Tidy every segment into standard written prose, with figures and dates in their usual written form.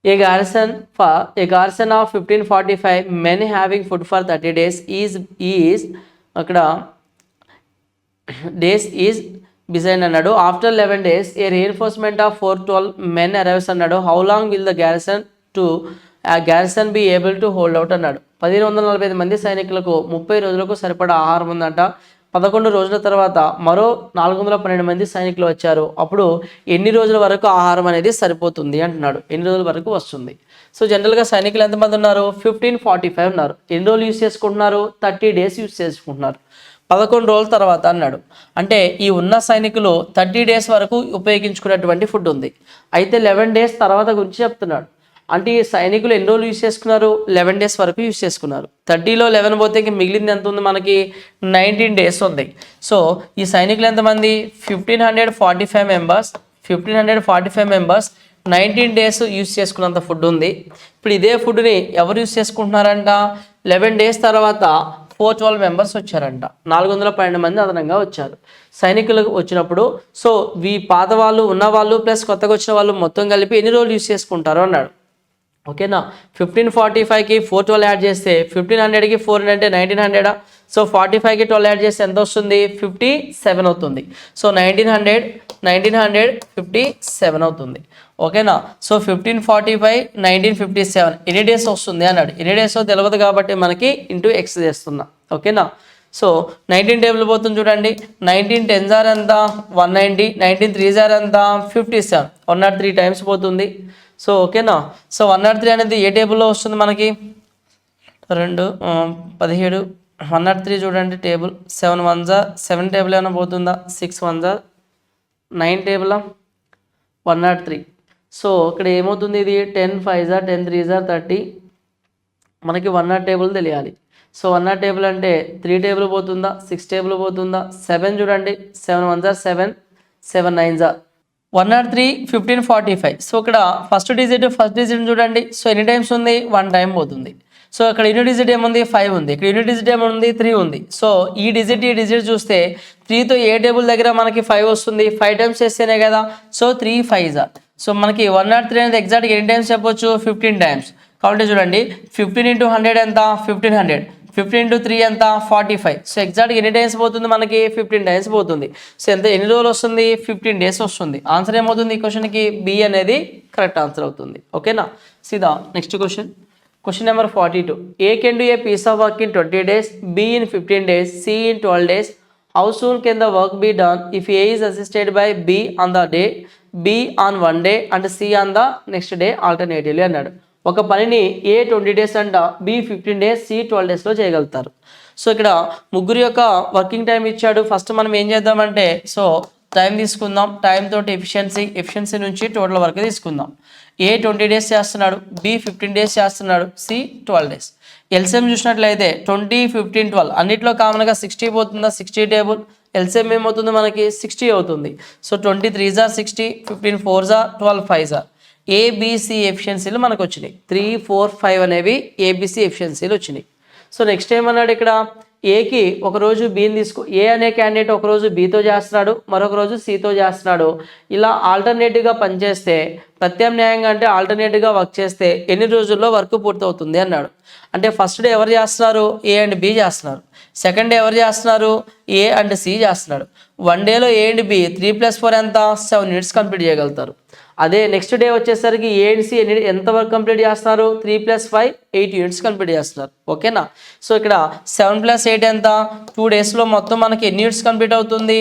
A garrison of 1545 men having food for 30 days is అక్కడ days is beside అన్నాడు. After 11 days a reinforcement of 412 men arrives అన్నాడు. How long will the garrison be able to hold out అన్నాడు. 1545 మంది సైనికులకు 30 రోజులకు సరిపడా ఆహారం ఉందంట. 11 రోజుల తర్వాత మరో 412 మంది సైనికులు వచ్చారు. అప్పుడు ఎన్ని రోజుల వరకు ఆహారం అనేది సరిపోతుంది అంటున్నాడు. ఎన్ని రోజుల వరకు వస్తుంది? సో జనరల్గా సైనికులు ఎంతమంది ఉన్నారు? 1545 ఉన్నారు. ఎన్ని రోజులు యూజ్ చేసుకుంటున్నారు? 30 days యూజ్ చేసుకుంటున్నారు. 11 రోజుల తర్వాత అన్నాడు. అంటే ఈ ఉన్న సైనికులు 30 days వరకు ఉపయోగించుకున్నటువంటి ఫుడ్ ఉంది. అయితే 11 days తర్వాత గురించి చెప్తున్నాడు. అంటే ఈ సైనికులు ఎన్ని రోజులు యూజ్ చేసుకున్నారు? 11 days వరకు యూజ్ చేసుకున్నారు. 30లో 11 పోతే ఇంక మిగిలింది ఎంత ఉంది మనకి? 19 days ఉంది. సో ఈ సైనికులు ఎంతమంది? 1545 మెంబర్స్ 19 days యూజ్ చేసుకున్నంత ఫుడ్ ఉంది. ఇప్పుడు ఇదే ఫుడ్ని ఎవరు యూజ్ చేసుకుంటున్నారంట? 11 days తర్వాత 412 మెంబర్స్ వచ్చారంట. 412 మంది అదనంగా వచ్చారు సైనికులు వచ్చినప్పుడు. సో పాత వాళ్ళు ఉన్నవాళ్ళు ప్లస్ కొత్తగా వచ్చిన వాళ్ళు మొత్తం కలిపి ఎన్ని రోజులు యూజ్ చేసుకుంటారు అన్నాడు. ఓకేనా? 1545కి 412 యాడ్ చేస్తే 1500కి 4 అంటే 1900. సో 45కి 12 యాడ్ చేస్తే ఎంత వస్తుంది? 57 అవుతుంది. సో 1900 అవుతుంది. ఓకేనా? సో 1545 1957 ఎన్ని డేస్ వస్తుంది అన్నాడు. ఎన్ని డేస్ తెలియదు కాబట్టి మనకి ఇంటూ ఎక్స్ చేస్తున్నా. ఓకేనా? సో 19 టేబుల్ పోతుంది చూడండి. 19 10s ఎంత? 190. 19 3s ఎంత? 57. 103 టైమ్స్ పోతుంది. సో ఓకేనా? సో 103 అనేది ఏ టేబుల్లో వస్తుంది మనకి? 2 17 103 చూడండి టేబుల్. 7 1s 7 టేబుల్ ఏమైనా పోతుందా? 6 1s 9 టేబుల్ 103. సో ఇక్కడ ఏమవుతుంది? ఇది 10 5s 10 3s 30. మనకి 100 టేబుల్ తెలియాలి. సో 100 టేబుల్ అంటే 3 టేబుల్ పోతుందా? 6 టేబుల్ పోతుందా? 7 చూడండి. 7 1s 7 7 9s 103 1545. సో ఇక్కడ ఫస్ట్ డిజిట్ చూడండి. సో ఎన్ని టైమ్స్ ఉంది? 1 టైం పోతుంది. సో ఇక్కడ యూనిట్ డిజిట్ ఏముంది? 5 ఉంది. ఇక్కడ యూనిట్ డిజిట్ ఏముంది? 3 ఉంది. సో ఈ డిజిట్ చూస్తే 3తో ఏ టేబుల్ దగ్గర మనకి 5 వస్తుంది? 5 టైమ్స్ చేస్తేనే కదా. So 3 5s. సో మనకి 103 అనేది ఎగ్జాక్ట్గా ఎన్ని టైమ్స్ చెప్పొచ్చు? 15 టైమ్స్. కాబట్టి చూడండి 15 × 100 ఎంత? 1500. 15 × 3 ఎంత? 45. సో ఎగ్జాక్ట్గా ఎన్ని టైమ్స్ పోతుంది మనకి? 15 టైమ్స్ పోతుంది. సో ఎంత ఎన్ని రోజులు వస్తుంది? 15 days వస్తుంది. ఆన్సర్ ఏమవుతుంది ఈ క్వశ్చన్కి? బి అనేది కరెక్ట్ ఆన్సర్ అవుతుంది. ఓకేనా? సీదా next question. Question number 42. A can do a piece of work in 20 days, B in 15 days, C in 12 days. How soon can the work be done if A is assisted by B on the day, B on 1 day and C on the next day alternatively అన్నాడు. ఒక పనిని A 20 days అంట, B 15 days, C 12 daysలో చేయగలుగుతారు. So ఇక్కడ ముగ్గురు యొక్క working time ఇచ్చాడు. ఫస్ట్ మనం ఏం చేద్దామంటే సో టైం తీసుకుందాం. టైం తోటి ఎఫిషియన్సీ నుంచి టోటల్ వర్క్ తీసుకుందాం. ఏ 20 days చేస్తున్నాడు, బి 15 days చేస్తున్నాడు, సి 12 days. ఎల్సిఎం చూసినట్లయితే 20 15 12 అన్నిట్లో కామన్గా 60 పోతుందా? 60 టేబుల్. ఎల్సిఎం ఏమవుతుంది మనకి? 60 అవుతుంది. So 20 3s 60, 15 4s 12 5s. ABC ఎఫిషియన్సీలు మనకు వచ్చినాయి. 3 4 5 అనేవి ఏబిసి ఎఫిషియన్సీలు వచ్చినాయి. సో నెక్స్ట్ ఏమన్నాడు ఇక్కడ? ఏకి ఒకరోజు బీని ఏ అనే క్యాండిడేట్ ఒకరోజు బీతో చేస్తున్నాడు, మరొక రోజు సితో చేస్తున్నాడు. ఇలా ఆల్టర్నేటివ్గా పనిచేస్తే, ప్రత్యామ్నాయంగా అంటే ఆల్టర్నేటివ్గా వర్క్ చేస్తే ఎన్ని రోజుల్లో వర్క్ పూర్తవుతుంది అన్నాడు. అంటే ఫస్ట్ డే ఎవరు చేస్తున్నారు? ఏ అండ్ బి చేస్తున్నారు. సెకండ్ డే ఎవరు చేస్తున్నారు? ఏ అండ్ సి చేస్తున్నాడు. 1 dayలో ఏ అండ్ బి 3 + 4 ఎంత? 7 units కంప్లీట్ చేయగలుగుతారు. అదే నెక్స్ట్ డే వచ్చేసరికి ఏ అండ్ సి ఎంత వర్క్ కంప్లీట్ చేస్తున్నారు? 3 + 5 8 units కంప్లీట్ చేస్తున్నారు. ఓకేనా? సో ఇక్కడ 7 + 8 ఎంత? 2 daysలో మొత్తం మనకి ఎన్ని యూనిట్స్ కంప్లీట్ అవుతుంది?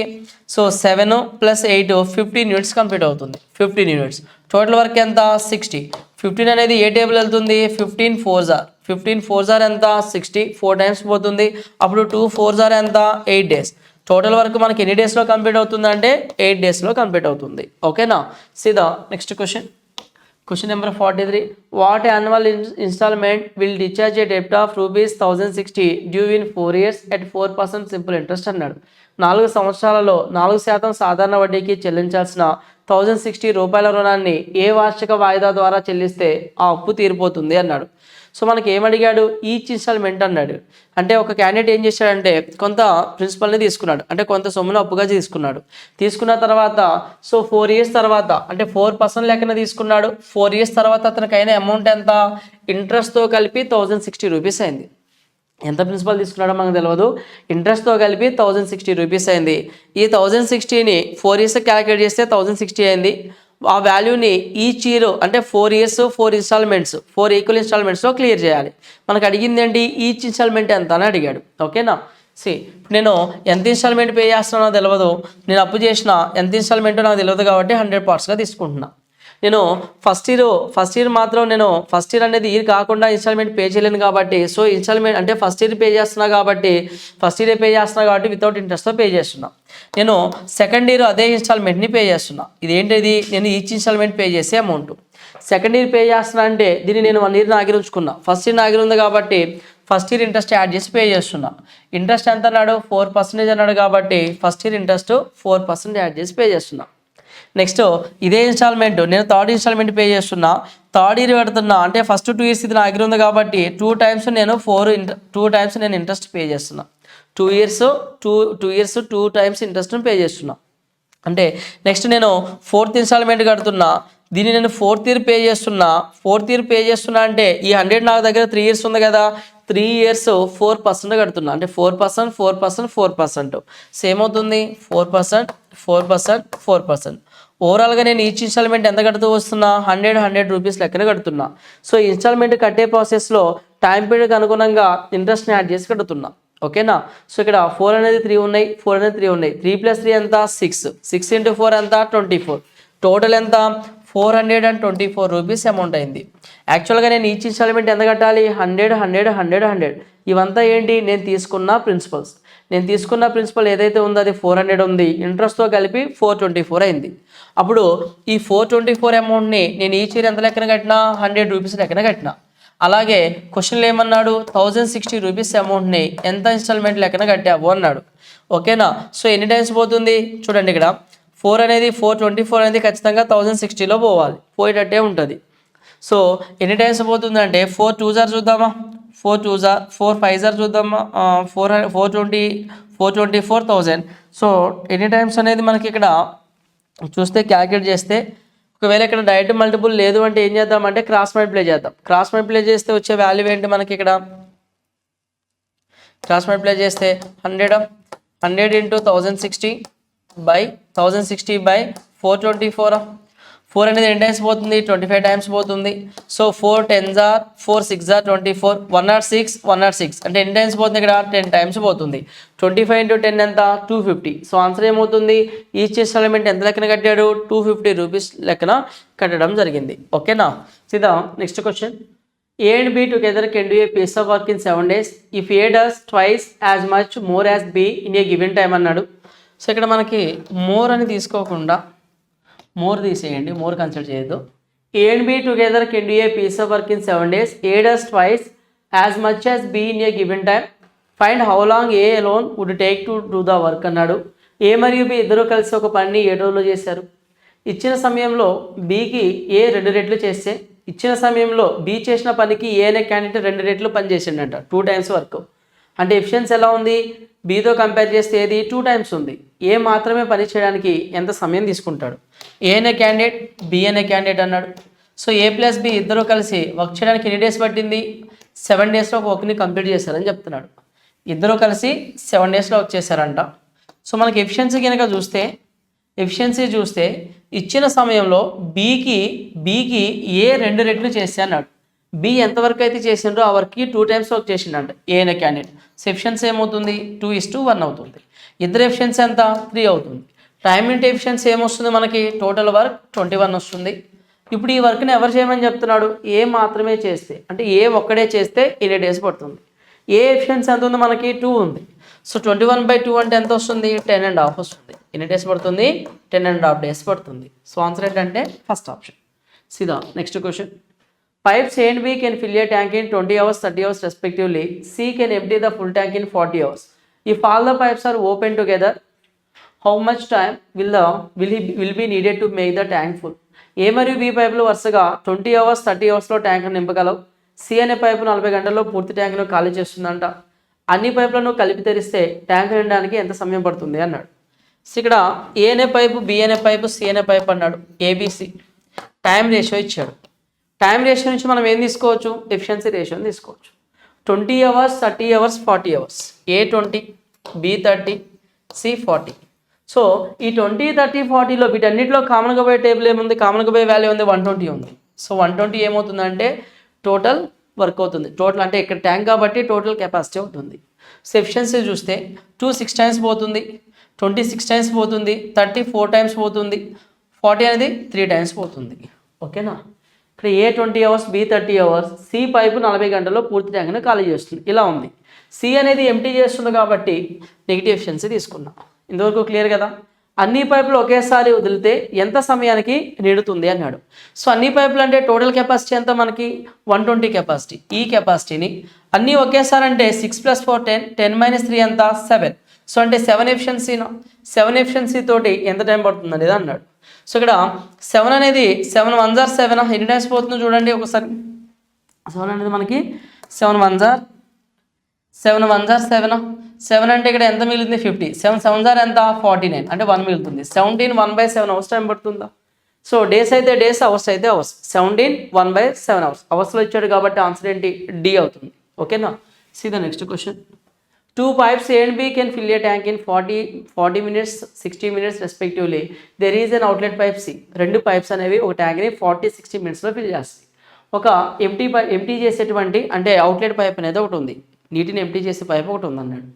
సో 7 + 8 15 units కంప్లీట్ అవుతుంది. 15 units. టోటల్ వర్క్ ఎంత? 60. 15 అనేది ఏ టేబుల్ వెళ్తుంది? 15 4s 15 4s ఎంత? 60. 4 టైమ్స్ పోతుంది. అప్పుడు 2 4s ఎంత? 8 days. టోటల్ వర్క్ మనకి ఎన్ని డేస్లో కంప్లీట్ అవుతుంది అంటే 8 daysలో కంప్లీట్ అవుతుంది. ఓకేనా? సీదా next question. Question number 43. What annual instalment will discharge a డెబ్ట్ of ₹1060 due in 4 years at 4% simple interest అన్నాడు. 4 సంవత్సరాలలో 4% సాధారణ వడ్డీకి చెల్లించాల్సిన 1060 రూపాయల రుణాన్ని ఏ వార్షిక వాయిదా ద్వారా చెల్లిస్తే ఆ అప్పు తీరిపోతుంది అన్నాడు. సో మనకి ఏమడిగాడు, ఈచ్ ఇన్స్టాల్మెంట్ అన్నాడు. అంటే ఒక క్యాండిడేట్ ఏం చేశాడంటే కొంత ప్రిన్సిపల్ని తీసుకున్నాడు, అంటే కొంత సొమ్మును అప్పుగా తీసుకున్నాడు. తీసుకున్న తర్వాత సో 4 ఇయర్స్ తర్వాత అంటే 4% లెక్కన తీసుకున్నాడు. 4 ఇయర్స్ తర్వాత అతనికి అయిన అమౌంట్ ఎంత, ఇంట్రెస్ట్తో కలిపి 1060 రూపీస్ అయింది. ఎంత ప్రిన్సిపల్ తీసుకున్నాడో మనకు తెలియదు, ఇంట్రెస్ట్తో కలిపి 1060 రూపీస్ అయింది. ఈ 1060ని 4 ఇయర్స్ క్యాలిక్యులేట్ చేస్తే 1060 అయింది. ఆ వాల్యూని ఈచ్ ఇయర్ అంటే 4 ఇయర్స్ 4 ఇన్స్టాల్మెంట్స్ 4 ఈక్వల్ ఇన్స్టాల్మెంట్స్లో క్లియర్ చేయాలి. మనకు అడిగింది ఏంటి, ఈచ్ ఇన్స్టాల్మెంట్ ఎంత అని అడిగాడు. ఓకేనా, నేను ఎంత ఇన్స్టాల్మెంట్ పే చేస్తున్నానో తెలియదు, నేను అప్పు చేసిన ఎంత ఇన్స్టాల్మెంటో నాకు తెలియదు కాబట్టి 100 పార్ట్స్గా తీసుకుంటున్నా. నేను ఫస్ట్ ఇయర్ మాత్రం నేను ఫస్ట్ ఇయర్ అనేది ఇయర్ కాకుండా ఇన్స్టాల్మెంట్ పే చేయలేను కాబట్టి సో ఇన్స్టాల్మెంట్ అంటే ఫస్ట్ ఇయర్ పే చేస్తున్నా కాబట్టి వితౌట్ ఇంట్రెస్ట్తో పే చేస్తున్నా. నేను సెకండ్ ఇయర్ అదే ఇన్స్టాల్మెంట్ని పే చేస్తున్నా. ఇదేంటిది, నేను ఈచ్ ఇన్స్టాల్మెంట్ పే చేసే అమౌంట్. సెకండ్ ఇయర్ పే చేస్తున్నా అంటే దీన్ని నేను 1 ఇయర్ నాగిరి ఉంచుకున్నా. ఫస్ట్ ఇయర్ నాగిరి ఉంది కాబట్టి ఫస్ట్ ఇయర్ ఇంట్రెస్ట్ యాడ్ చేసి పే చేస్తున్నా. ఇంట్రెస్ట్ ఎంత అన్నాడు, 4% అన్నాడు కాబట్టి ఫస్ట్ ఇయర్ ఇంట్రెస్ట్ 4% యాడ్ చేసి పే చేస్తున్నా. నెక్స్ట్ ఇదే ఇన్స్టాల్మెంట్ నేను థర్డ్ ఇన్స్టాల్మెంట్ పే చేస్తున్నా. థర్డ్ ఇయర్ పెడుతున్నా అంటే ఫస్ట్ 2 ఇయర్స్ ఇది నా దగ్గర ఉంది కాబట్టి 2 టైమ్స్ నేను ఇంట్రెస్ట్ పే చేస్తున్నా. 2 ఇయర్స్ 2 టైమ్స్ ఇంట్రెస్ట్ని పే చేస్తున్నా. అంటే నెక్స్ట్ నేను 4th ఇన్స్టాల్మెంట్ కడుతున్నా, దీన్ని నేను 4th ఇయర్ పే చేస్తున్నా. అంటే ఈ 100 నా దగ్గర 3 ఇయర్స్ ఉంది కదా, 3 ఇయర్స్ 4% కడుతున్నా. అంటే 4% సేమ్ అవుతుంది, 4%. ఓవరాల్గా నేను ఈచ్ ఇన్స్టాల్మెంట్ ఎంత కడుతూ వస్తున్నా, 100 రూపీస్ లెక్కన కడుతున్నా. సో ఇన్స్టాల్మెంట్ కట్టే ప్రాసెస్లో టైం పీరియడ్కి అనుగుణంగా ఇంట్రెస్ట్ని యాడ్ చేసి కడుతున్నా. ఓకేనా, సో ఇక్కడ 4 అనేది 3 ఉన్నాయి, 3 + 3 ఎంత 6 × 4 ఎంత 24, టోటల్ ఎంత 424 రూపీస్ అమౌంట్ అయింది. యాక్చువల్గా నేను ఈచ్ ఇన్స్టాల్మెంట్ ఎంత కట్టాలి, 100. ఇవంతా ఏంటి, నేను తీసుకున్న ప్రిన్సిపల్ ఏదైతే ఉందో అది 400 ఉంది, ఇంట్రెస్ట్తో కలిపి 424 అయింది. అప్పుడు ఈ 424 అమౌంట్ని నేను ఈచ్ ఇయర్ ఎంత లెక్కన కట్టినా, 100 రూపీస్ లెక్కన కట్టినా. అలాగే క్వశ్చన్లో ఏమన్నాడు, 1060 రూపీస్ అమౌంట్ని ఎంత ఇన్స్టాల్మెంట్ లెక్కన కట్టావు అన్నాడు. ఓకేనా, సో ఎన్ని టైమ్స్ పోతుంది చూడండి, ఇక్కడ 424 అనేది ఖచ్చితంగా 1060లో పోయేటట్టే ఉంటుంది. సో ఎన్ని టైమ్స్ పోతుంది అంటే 4 2 జార్ చూద్దామా, 4 2 జార్ 4 5 జార్ చూద్దామా, 424,000. సో ఎన్ని టైమ్స్ అనేది మనకి ఇక్కడ చూస్తే క్యాల్కులేట్ చేస్తే, ఒకవేళ ఇక్కడ డైరెక్ట్ మల్టిపుల్ లేదు అంటే ఏం చేద్దామంటే క్రాస్ మల్టిప్లై చేద్దాం. క్రాస్ మల్టిప్లై చేస్తే వచ్చే వాల్యూ ఏంటి మనకి, ఇక్కడ క్రాస్ మల్టిప్లై చేస్తే 100 × 1060/1060/424. 4 అనేది ఎన్ని టైమ్స్ పోతుంది, 25 టైమ్స్ పోతుంది. So 4 10s are 4 6s are 24, 106 అంటే ఎన్ని టైమ్స్ పోతుంది, ఇక్కడ 10 టైమ్స్ పోతుంది. 25 × 10 ఎంత 250. సో ఆన్సర్ ఏమవుతుంది, ఈచ్ ఇన్స్టాల్మెంట్ ఎంత లెక్కన కట్టాడు, 250 రూపీస్ లెక్కన కట్టడం జరిగింది. ఓకేనా, సీదా next question. A and B together can do a piece of work in 7 days if A does twice as much more as B in a given time అన్నాడు. సో ఇక్కడ మనకి మోర్ అని తీసుకోకుండా మోర్ తీసేయండి, మోర్ కన్సిడర్ చేయొద్దు. A and B together can do a piece of work in 7 days. A does twice as much as B in a given time. Find how long A alone would take to do the work అన్నాడు. A మరియు B ఇద్దరు కలిసి ఒక పనిని 7 రోజుల్లో చేశారు. ఇచ్చిన సమయంలో Bకి A 2 రెట్లు చేస్తే, ఇచ్చిన సమయంలో B చేసిన పనికి A అనే క్యాండిడేట్ 2 రెట్లు పని చేసిండట, 2 టైమ్స్ వర్క్. అంటే ఎఫిషియన్సీ ఎలా ఉంది, Bతో కంపేర్ చేస్తే ఏది 2 టైమ్స్ ఉంది. A మాత్రమే పని చేయడానికి ఎంత సమయం తీసుకుంటాడు, A అనే క్యాండిడేట్ B అనే క్యాండిడేట్ అన్నాడు. సో A + B ఇద్దరు కలిసి వర్క్ చేయడానికి ఎన్ని డేస్ పట్టింది, 7 డేస్లో ఒక వర్క్ని కంప్లీట్ చేశారని చెప్తున్నాడు. ఇద్దరు కలిసి 7 డేస్లో వర్క్ చేశారంట. సో మనకి ఎఫిషియన్సీ కనుక చూస్తే ఇచ్చిన సమయంలో బీకి ఏ 2 రెట్లు చేస్తే అన్నాడు. బి ఎంతవరకు అయితే చేసిండ్రో ఆ వర్క్కి 2 టైమ్స్ వర్క్ చేసిండంట ఏ అనే క్యాండిడేట్. సో ఎఫిషియన్సీ ఏమవుతుంది, 2:1 అవుతుంది. ఇద్దరు ఎఫిషియన్సీ ఎంత 3 అవుతుంది. టైం ఇంటూ ఎఫిషియన్సీ ఏమొస్తుంది మనకి, టోటల్ వర్క్ 21 వస్తుంది. ఇప్పుడు ఈ వర్క్ని ఎవరు చేయమని చెప్తున్నాడు, ఏ మాత్రమే చేస్తే, అంటే ఏ ఒక్కడే చేస్తే 8 డేస్ పడుతుంది. ఏ ఎఫిషియన్సీ ఎంత ఉంది మనకి 2 ఉంది. సో 21/2 అంటే ఎంత వస్తుంది, 10.5 వస్తుంది. ఎన్ని డేస్ పడుతుంది, 10.5 డేస్ పడుతుంది. సో ఆన్సర్ ఏంటంటే ఫస్ట్ ఆప్షన్. సీదా next question. Pipes A and B can fill a tank in 20 hours, 30 hours respectively. C can empty the full tank in 40 hours. If all the pipes are open together, how much time will be needed to make the tank full. A మరియు B పైపులు వరుసగా 20 hours 30 అవర్స్లో tank నింపగలవు. C అనే pipe 40 గంటల్లో పూర్తి ట్యాంకును ఖాళీ చేస్తుందంట. అన్ని పైపులను కలిపి తెరిస్తే ట్యాంక్ నిండడానికి ఎంత సమయం పడుతుంది అన్నాడు. సో ఇక్కడ ఏ అనే పైపు, బి అనే పైపు, సి అనే పైపు అన్నాడు. ఏబిసి టైం రేషియో ఇచ్చాడు. టైం రేషియో నుంచి మనం ఏం తీసుకోవచ్చు? ఎఫిషియన్సీ రేషియోని తీసుకోవచ్చు. 20 అవర్స్ 30 అవర్స్ 40 అవర్స్. ఏ 20, బి 30, సి 40. సో ఈ 20 30 40లో వీటన్నిటిలో కామన్గా పోయే టేబుల్ ఏముంది? కామన్గా పోయే వాల్యూ ఉంది 120 ఉంది. సో 120 ఏమవుతుందంటే టోటల్ వర్క్ అవుతుంది. టోటల్ అంటే ఇక్కడ ట్యాంక్ కాబట్టి టోటల్ కెపాసిటీ అవుతుంది. సో ఎఫిషియన్సీ చూస్తే 2 6 టైమ్స్ పోతుంది, 20 6 టైమ్స్ పోతుంది, 30 4 టైమ్స్ పోతుంది, 40 అనేది 3 టైమ్స్ పోతుంది. ఓకేనా? ఇక్కడ A 20 hours, B 30 hours, C pipe 40 గంటల్లో పూర్తి ట్యాంక్ని ఖాళీ చేస్తుంది. ఇలా ఉంది. సి అనేది ఎంటీ చేస్తుంది కాబట్టి నెగిటివ్ ఎఫిషియన్సీ తీసుకున్నాం. ఇంతవరకు క్లియర్ కదా? అన్ని పైపులు ఒకేసారి వదిలితే ఎంత సమయానికి నిండుతుంది అన్నాడు. సో అన్ని పైపులు అంటే టోటల్ కెపాసిటీ ఎంత మనకి? 120 కెపాసిటీ. ఈ కెపాసిటీని అన్నీ ఒకేసారి అంటే 6 + 4 10, 10 - 3 ఎంత? 7. సో అంటే 7 ఎఫిషియన్సీ తోటి ఎంత టైం పడుతుంది అనేది అన్నాడు. సో ఇక్కడ 7 అనేది 7 1 * 7 ఎన్ని టైమ్స్ పోతుందో చూడండి ఒకసారి. 7 అనేది మనకి 7 1 * 7. 7 అంటే ఇక్కడ ఎంత మిగులుతుంది? 50. 7 7 ఎంత? 49 అంటే 1 మిగులుతుంది. 17 1/7 అవర్స్ టైం పడుతుందా? సో డేస్ అయితే డేస్, అవర్స్ అయితే అవర్స్. 17 1/7 అవర్స్. అవర్స్లో ఇచ్చాడు కాబట్టి ఆన్సర్ ఏంటి? డి అవుతుంది. ఓకేనా? See the next question. 2 pipes A and B can fill a tank in 40 minutes, 60 minutes respectively. There is an outlet pipe C. రెండు పైప్స్ అనేవి ఒక ట్యాంక్ని 40-60 మినిట్స్లో ఫిల్ చేస్తాయి. ఒక ఎంటీ చేసేటువంటి అంటే అవుట్లెట్ పైప్ అనేది ఒకటి ఉంది. నీటిని ఎంటీ చేసే పైప్ ఒకటి ఉంది అన్నాడు.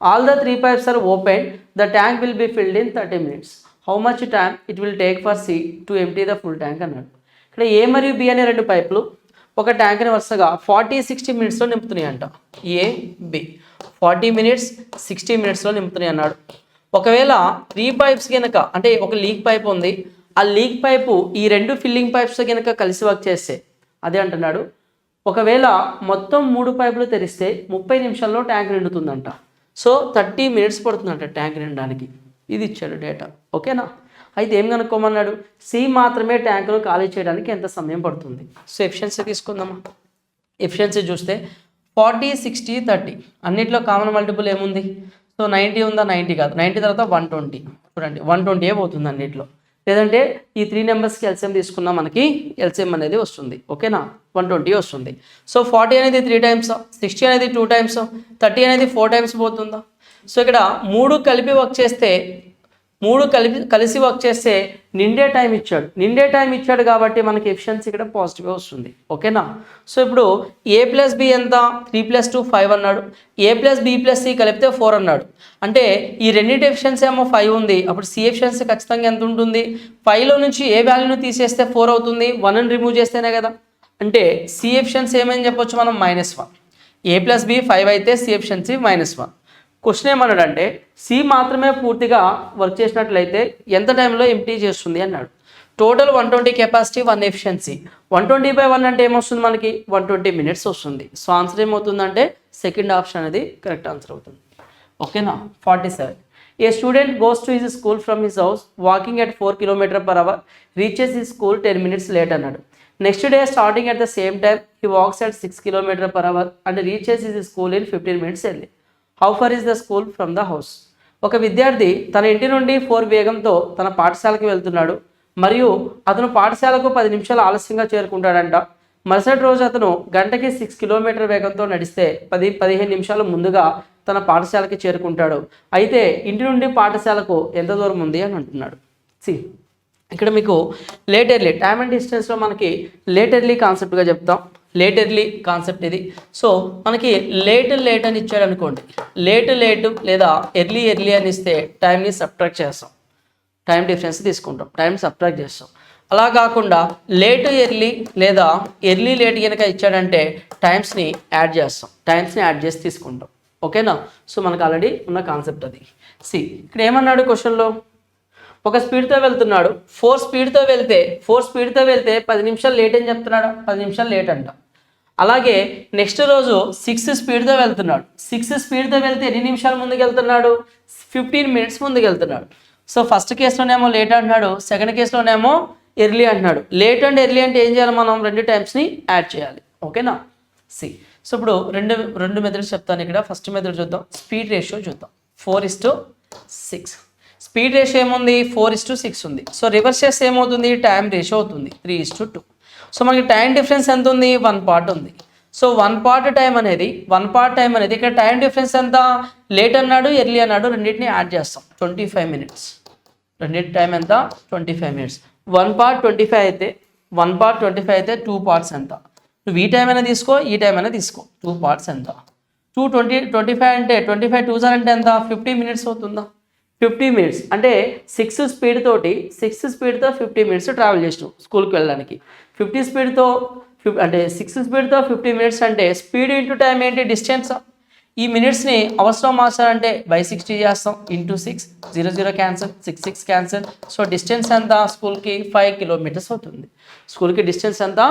All the 3 pipes are opened. The tank will be filled in 30 minutes. How much time it will take for C to empty the full tank అన్నాడు. ఇక్కడ ఏ మరియు బి అనే రెండు పైపులు ఒక ట్యాంక్ని వరుసగా 40-60 మినిట్స్లో నింపుతున్నాయి అంట. ఏ బి 40 minutes 60 మినిట్స్లో నింపుతున్నాయి అన్నాడు. ఒకవేళ 3 pipes కనుక అంటే ఒక లీక్ పైప్ ఉంది, ఆ లీక్ పైపు ఈ రెండు ఫిల్లింగ్ పైప్స్ కనుక కలిసి వర్క్ చేస్తే అదే అంటున్నాడు. ఒకవేళ మొత్తం 3 పైపులు తెరిస్తే 30 నిమిషాల్లో ట్యాంక్ నిండుతుందంట. సో 30 మినిట్స్ పడుతుందంట ట్యాంక్ నిండడానికి. ఇది ఇచ్చాడు డేటా. ఓకేనా? అయితే ఏం కనుక్కోమన్నాడు? సి మాత్రమే ట్యాంకును ఖాళీ చేయడానికి ఎంత సమయం పడుతుంది. సో ఎఫిషియన్సీ తీసుకుందామా. ఎఫిషియన్సీ చూస్తే 40 60 30 అన్నిట్లో కామన్ మల్టిపుల్ ఏముంది? సో 90 ఉందా? 90 కాదు. 90 తర్వాత 120. చూడండి 120 పోతుంది అన్నిట్లో. లేదంటే ఈ 3 నెంబర్స్కి ఎల్సిఎం తీసుకున్నా మనకి ఎల్సిఎం అనేది వస్తుంది. ఓకేనా? 120 వస్తుంది. సో 40 అనేది 3 టైమ్స్, 60 అనేది 2 టైమ్స్, 30 అనేది 4 టైమ్స్ పోతుందా? సో ఇక్కడ 3 కలిపి వర్క్ చేస్తే కలిసి వర్క్ చేస్తే నిండే టైం ఇచ్చాడు కాబట్టి మనకి ఎఫిషియన్సీ ఇక్కడ పాజిటివ్గా వస్తుంది. ఓకేనా? సో ఇప్పుడు ఏ ప్లస్ బి ఎంత? 3 + 2 5 అన్నాడు. ఏ ప్లస్ బి ప్లస్ సి కలిపితే 4 అన్నాడు. అంటే ఈ రెండింటి ఎఫిషియన్సీ ఏమో 5 ఉంది. అప్పుడు సి ఎఫిషియన్సీ ఖచ్చితంగా ఎంత ఉంటుంది? 5లో నుంచి ఏ వాల్యూను తీసేస్తే 4 అవుతుంది? 1ని రిమూవ్ చేస్తేనే కదా. అంటే సి ఎఫిషియన్సీ ఏమని చెప్పొచ్చు మనం? -1. ఏ ప్లస్ బి 5 అయితే సి ఎఫిషియన్సీ -1. క్వశ్చన్ ఏమన్నాడంటే సి మాత్రమే పూర్తిగా వర్క్ చేసినట్లయితే ఎంత టైంలో ఎంటీ చేస్తుంది అన్నాడు. Total 120 capacity 1 efficiency. 120/1 అంటే ఏమొస్తుంది మనకి? 120 మినిట్స్ వస్తుంది. సో ఆన్సర్ ఏమవుతుందంటే సెకండ్ ఆప్షన్ అనేది కరెక్ట్ ఆన్సర్ అవుతుంది. ఓకేనా? 47. A student goes to his school from his house walking at 4 km/h, reaches his school 10 minutes late అన్నాడు. Next day starting at the same time he walks at 6 km/h and reaches his school in 15 minutes early. How for is the school from the house. ఒక విద్యార్థి తన ఇంటి నుండి 4 వేగంతో తన పాఠశాలకు వెళ్తున్నాడు మరియు అతను పాఠశాలకు 10 నిమిషాలు ఆలస్యంగా చేరుకుంటాడంట. మరుసటి రోజు అతను గంటకి 6 కిలోమీటర్ వేగంతో నడిస్తే 10-15 నిమిషాలు ముందుగా తన పాఠశాలకి చేరుకుంటాడు. అయితే ఇంటి నుండి పాఠశాలకు ఎంత దూరం ఉంది అని అంటున్నాడు. ఇక్కడ మీకు లేట్ ఎర్లీ టైమ్ అండ్ డిస్టెన్స్లో మనకి లేట్ ఎర్లీ కాన్సెప్ట్గా చెప్తాం. లేట్ ఎర్లీ కాన్సెప్ట్ ఇది. సో మనకి లేట్ అని ఇచ్చాడు అనుకోండి, లేట్ లేదా ఎర్లీ అని ఇస్తే టైంని సబ్ట్రాక్ట్ చేస్తాం, టైం డిఫరెన్స్ తీసుకుంటాం, టైం సబ్ట్రాక్ట్ చేస్తాం. అలా కాకుండా లేట్ ఎర్లీ లేదా ఎర్లీ లేట్ కనుక ఇచ్చాడంటే టైమ్స్ని యాడ్ చేస్తాం, టైమ్స్ని యాడ్ చేసి తీసుకుంటాం. ఓకేనా? సో మనకు ఆల్రెడీ ఉన్న కాన్సెప్ట్ అది. ఇక్కడ ఏమన్నాడు క్వశ్చన్లో? ఒక స్పీడ్తో వెళ్తున్నాడు, 4 స్పీడ్తో వెళ్తే 10 నిమిషాలు లేట్ అని చెప్తున్నాడు. 10 నిమిషాలు లేట్ అంట. అలాగే నెక్స్ట్ రోజు 6 స్పీడ్తో వెళ్తున్నాడు. 6 స్పీడ్తో వెళ్తే ఎన్ని నిమిషాలు ముందుకు వెళ్తున్నాడు? 15 మినిట్స్ ముందుకు వెళ్తున్నాడు. సో ఫస్ట్ కేసులోనేమో లేట్ అంటున్నాడు, సెకండ్ కేసులోనేమో ఎర్లీ అంటున్నాడు. లేట్ అండ్ ఎర్లీ అంటే ఏం చేయాలి, మనం రెండు టైమ్స్ని యాడ్ చేయాలి. ఓకేనా. సో ఇప్పుడు రెండు మెథడ్స్ చెప్తాను ఇక్కడ. ఫస్ట్ మెథడ్ చూద్దాం, స్పీడ్ రేషియో చూద్దాం. 4:6. స్పీడ్ రేషియో ఏముంది, 4:6 ఉంది. సో రివర్స్ చేస్తే ఏమవుతుంది, టైం రేషియో అవుతుంది 3:2. సో మనకి టైం డిఫరెన్స్ ఎంత ఉంది, 1 పార్ట్ ఉంది. సో 1 పార్ట్ టైం అనేది ఇక్కడ టైం డిఫరెన్స్ ఎంత, లేట్ అన్నాడు ఎర్లీ అన్నాడు, రెండింటిని యాడ్ చేస్తాం 25 minutes. రెండింటి టైం ఎంత, 25 minutes. 1 part 25 అయితే 2 parts ఎంత, నువ్వు ఈ టైం అయినా తీసుకో ఈ టైం అయినా తీసుకో, 2 parts ఎంత, 25 అంటే 25 2 అంటే ఎంత, 50 minutes అవుతుందా. 50 minutes అంటే 6 స్పీడ్తో 50 minutes ట్రావెల్ చేసినావు స్కూల్కి వెళ్ళడానికి. 50 స్పీడ్తో అంటే 6 స్పీడ్తో 50 minutes అంటే స్పీడ్ ఇంటూ టైం ఏంటి, డిస్టెన్స్. ఈ మినిట్స్ని అవర్స్లో మార్చాలంటే by 60 చేస్తాం, into 6, 0 cancel, 6 cancel. So distance ఎంత, స్కూల్కి 5 kilometers అవుతుంది. స్కూల్కి డిస్టెన్స్ ఎంత,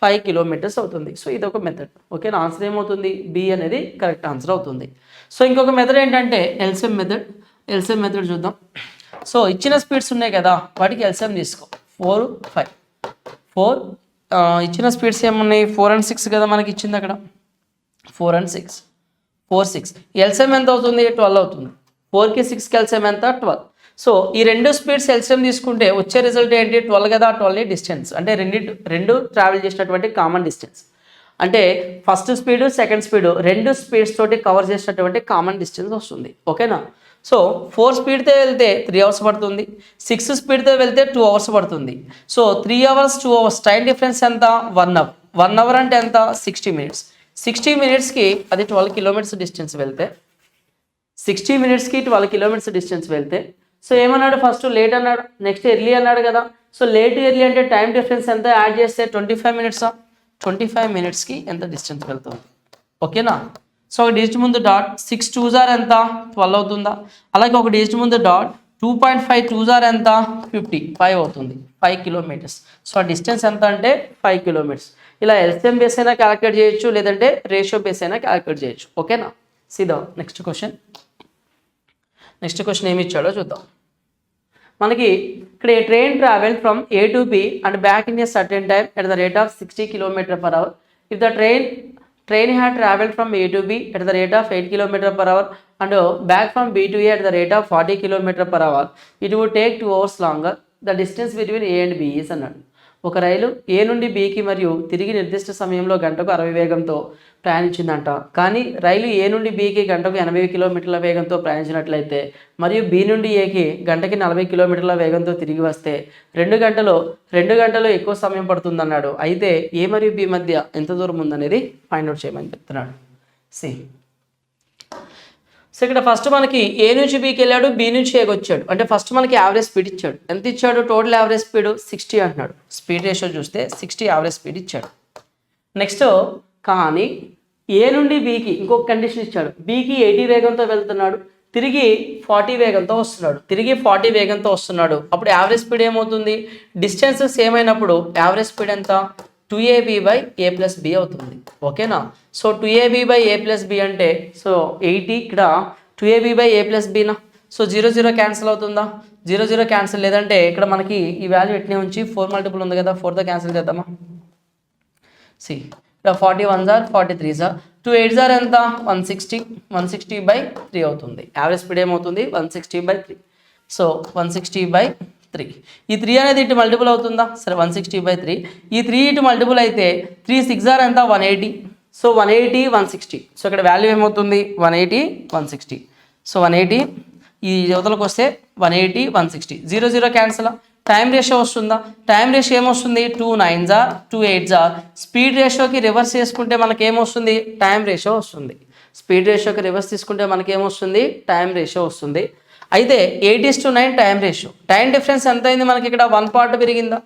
5 kilometers అవుతుంది. సో ఇది ఒక మెథడ్. ఓకే, నా ఆన్సర్ ఏమవుతుంది, బి అనేది కరెక్ట్ ఆన్సర్ అవుతుంది. సో ఇంకొక మెథడ్ ఏంటంటే ఎల్సిఎం మెథడ్ చూద్దాం. సో ఇచ్చిన స్పీడ్స్ ఉన్నాయి కదా, వాటికి ఎల్సిఎం తీసుకో. 4, 5 ఇచ్చిన స్పీడ్స్ ఏమున్నాయి, 4 and 6 కదా మనకి ఇచ్చింది అక్కడ. 4 and 6 4, 6. ఎల్సిఎం ఎంత అవుతుంది, 12 అవుతుంది. 4కి 6కి ఎల్సిఎం ఎంత, 12. సో ఈ రెండు స్పీడ్స్ ఎల్సిఎం తీసుకుంటే వచ్చే రిజల్ట్ ఏంటి, 12 కదా. 12 డిస్టెన్స్ అంటే రెండు ట్రావెల్ చేసినటువంటి కామన్ డిస్టెన్స్. అంటే ఫస్ట్ స్పీడ్ సెకండ్ స్పీడ్ రెండు స్పీడ్స్ తోటి కవర్ చేసినటువంటి కామన్ డిస్టెన్స్ వస్తుంది. ఓకేనా. సో 4 స్పీడ్తో వెళ్తే 3 hours పడుతుంది, 6 స్పీడ్తో వెళ్తే 2 hours పడుతుంది. So 3 hours 2 hours time difference ఎంత, 1 hour. 1 hour అంటే ఎంత, 60 minutes. 60 minutesకి అది 12 kilometers డిస్టెన్స్ వెళ్తే 60 minutesకి 12 kilometers డిస్టెన్స్ వెళ్తే సో ఏమన్నాడు, ఫస్ట్ లేట్ అన్నాడు, నెక్స్ట్ ఎర్లీ అన్నాడు కదా. సో లేట్ ఎర్లీ అంటే టైం డిఫరెన్స్ ఎంత యాడ్ చేస్తే 25 minutes. 25 minutesకి ఎంత డిస్టెన్స్ వెళ్తుంది. ఓకేనా. సో ఒక డిజిట్ ముందు డాట్, 6 2s ఎంత, 12 అవుతుందా. అలాగే ఒక డిజిట్ ముందు డాట్, 2.5 2s ఎంత, 5 అవుతుంది, 5 kilometers. సో ఆ డిస్టెన్స్ ఎంత అంటే 5 kilometers. ఇలా ఎల్సిఎం బేస్ అయినా క్యాలిక్యులేట్ చేయొచ్చు, లేదంటే రేషియో బేస్ అయినా క్యాలిక్యులేట్ చేయొచ్చు. ఓకేనా. సీదా నెక్స్ట్ క్వశ్చన్ ఏమి ఇచ్చాడో చూద్దాం. మనకి ఇక్కడ a train travel from A to B and back in a certain time at the rate of 60 km/h. If the train had traveled from A to B at the rate of 8 km/h and back from B to A at the rate of 40 km/h, it would take 2 hours longer. The distance between A and B is అన్నాడు. ఒక రైలు ఏ నుండి బీకి మరియు తిరిగి నిర్దిష్ట సమయంలో గంటకు 60 వేగంతో ప్రయాణించిందంట. కానీ రైలు ఏ నుండి బీకి గంటకు 80 కిలోమీటర్ల వేగంతో ప్రయాణించినట్లయితే మరియు బి నుండి ఏకి గంటకి 40 కిలోమీటర్ల వేగంతో తిరిగి వస్తే 2 గంటలు ఎక్కువ సమయం పడుతుందన్నాడు. అయితే ఏ మరియు బి మధ్య ఎంత దూరం ఉందనేది ఫైండ్ అవుట్ చేయమని చెప్తున్నాడు. సో ఇక్కడ ఫస్ట్ మనకి ఏ నుంచి బీకి వెళ్ళాడు, బి నుంచి ఏకి వచ్చాడు. అంటే ఫస్ట్ మనకి యావరేజ్ స్పీడ్ ఇచ్చాడు. ఎంత ఇచ్చాడు, టోటల్ యావరేజ్ స్పీడ్ 60 అంటున్నాడు. స్పీడ్ రేషియో చూస్తే 60 యావరేజ్ స్పీడ్ ఇచ్చాడు. నెక్స్ట్ కానీ ఏ నుండి బీకి ఇంకొక కండిషన్ ఇచ్చాడు. బీకి 80 వేగంతో వెళ్తున్నాడు, తిరిగి 40 వేగంతో వస్తున్నాడు. అప్పుడు యావరేజ్ స్పీడ్ ఏమవుతుంది, డిస్టెన్స్ సేమ్ అయినప్పుడు యావరేజ్ స్పీడ్ ఎంత, 2ab/a+b అవుతుంది. ఓకేనా. సో 2ab/a+b అంటే సో 80 ఇక్కడ 2ab/a+bనా. సో 0 క్యాన్సిల్ అవుతుందా, 0 క్యాన్సిల్. లేదంటే ఇక్కడ మనకి ఈ వాల్యూ ఎట్నే ఉంచి 4 మల్టిపుల్ ఉంది కదా, 4తో క్యాన్సిల్ చేద్దామా. ఇక్కడ 40 1s are 43s are 2 8s are ఎంత, 160/3 అవుతుంది. యావరేజ్ స్పీడ్ ఏమవుతుంది, 160/3. సో 160/3. ఈ 3 అనేది ఇటు మల్టిపుల్ అవుతుందా, సరే 160/3. ఈ 3 ఇటు మల్టిపుల్ అయితే 3 6s are ఎంత, 180. సో 180 160. సో ఇక్కడ వాల్యూ ఏమవుతుంది, 180 160. సో 180 ఈ యువతలకు వస్తే 180 160. 0 క్యాన్సిల్. టైం రేషియో వస్తుందా, టైం రేషియో ఏమొస్తుంది, 2 9s are 2 8s are. Speed రేషియోకి రివర్స్ చేసుకుంటే మనకి ఏమొస్తుంది, టైం రేషియో వస్తుంది. స్పీడ్ రేషియోకి రివర్స్ తీసుకుంటే మనకి ఏమొస్తుంది, టైం రేషియో వస్తుంది. అయితే 8:9 టైం రేషియో. టైం డిఫరెన్స్ ఎంత అయింది మనకి ఇక్కడ, 1 part పెరిగిందా.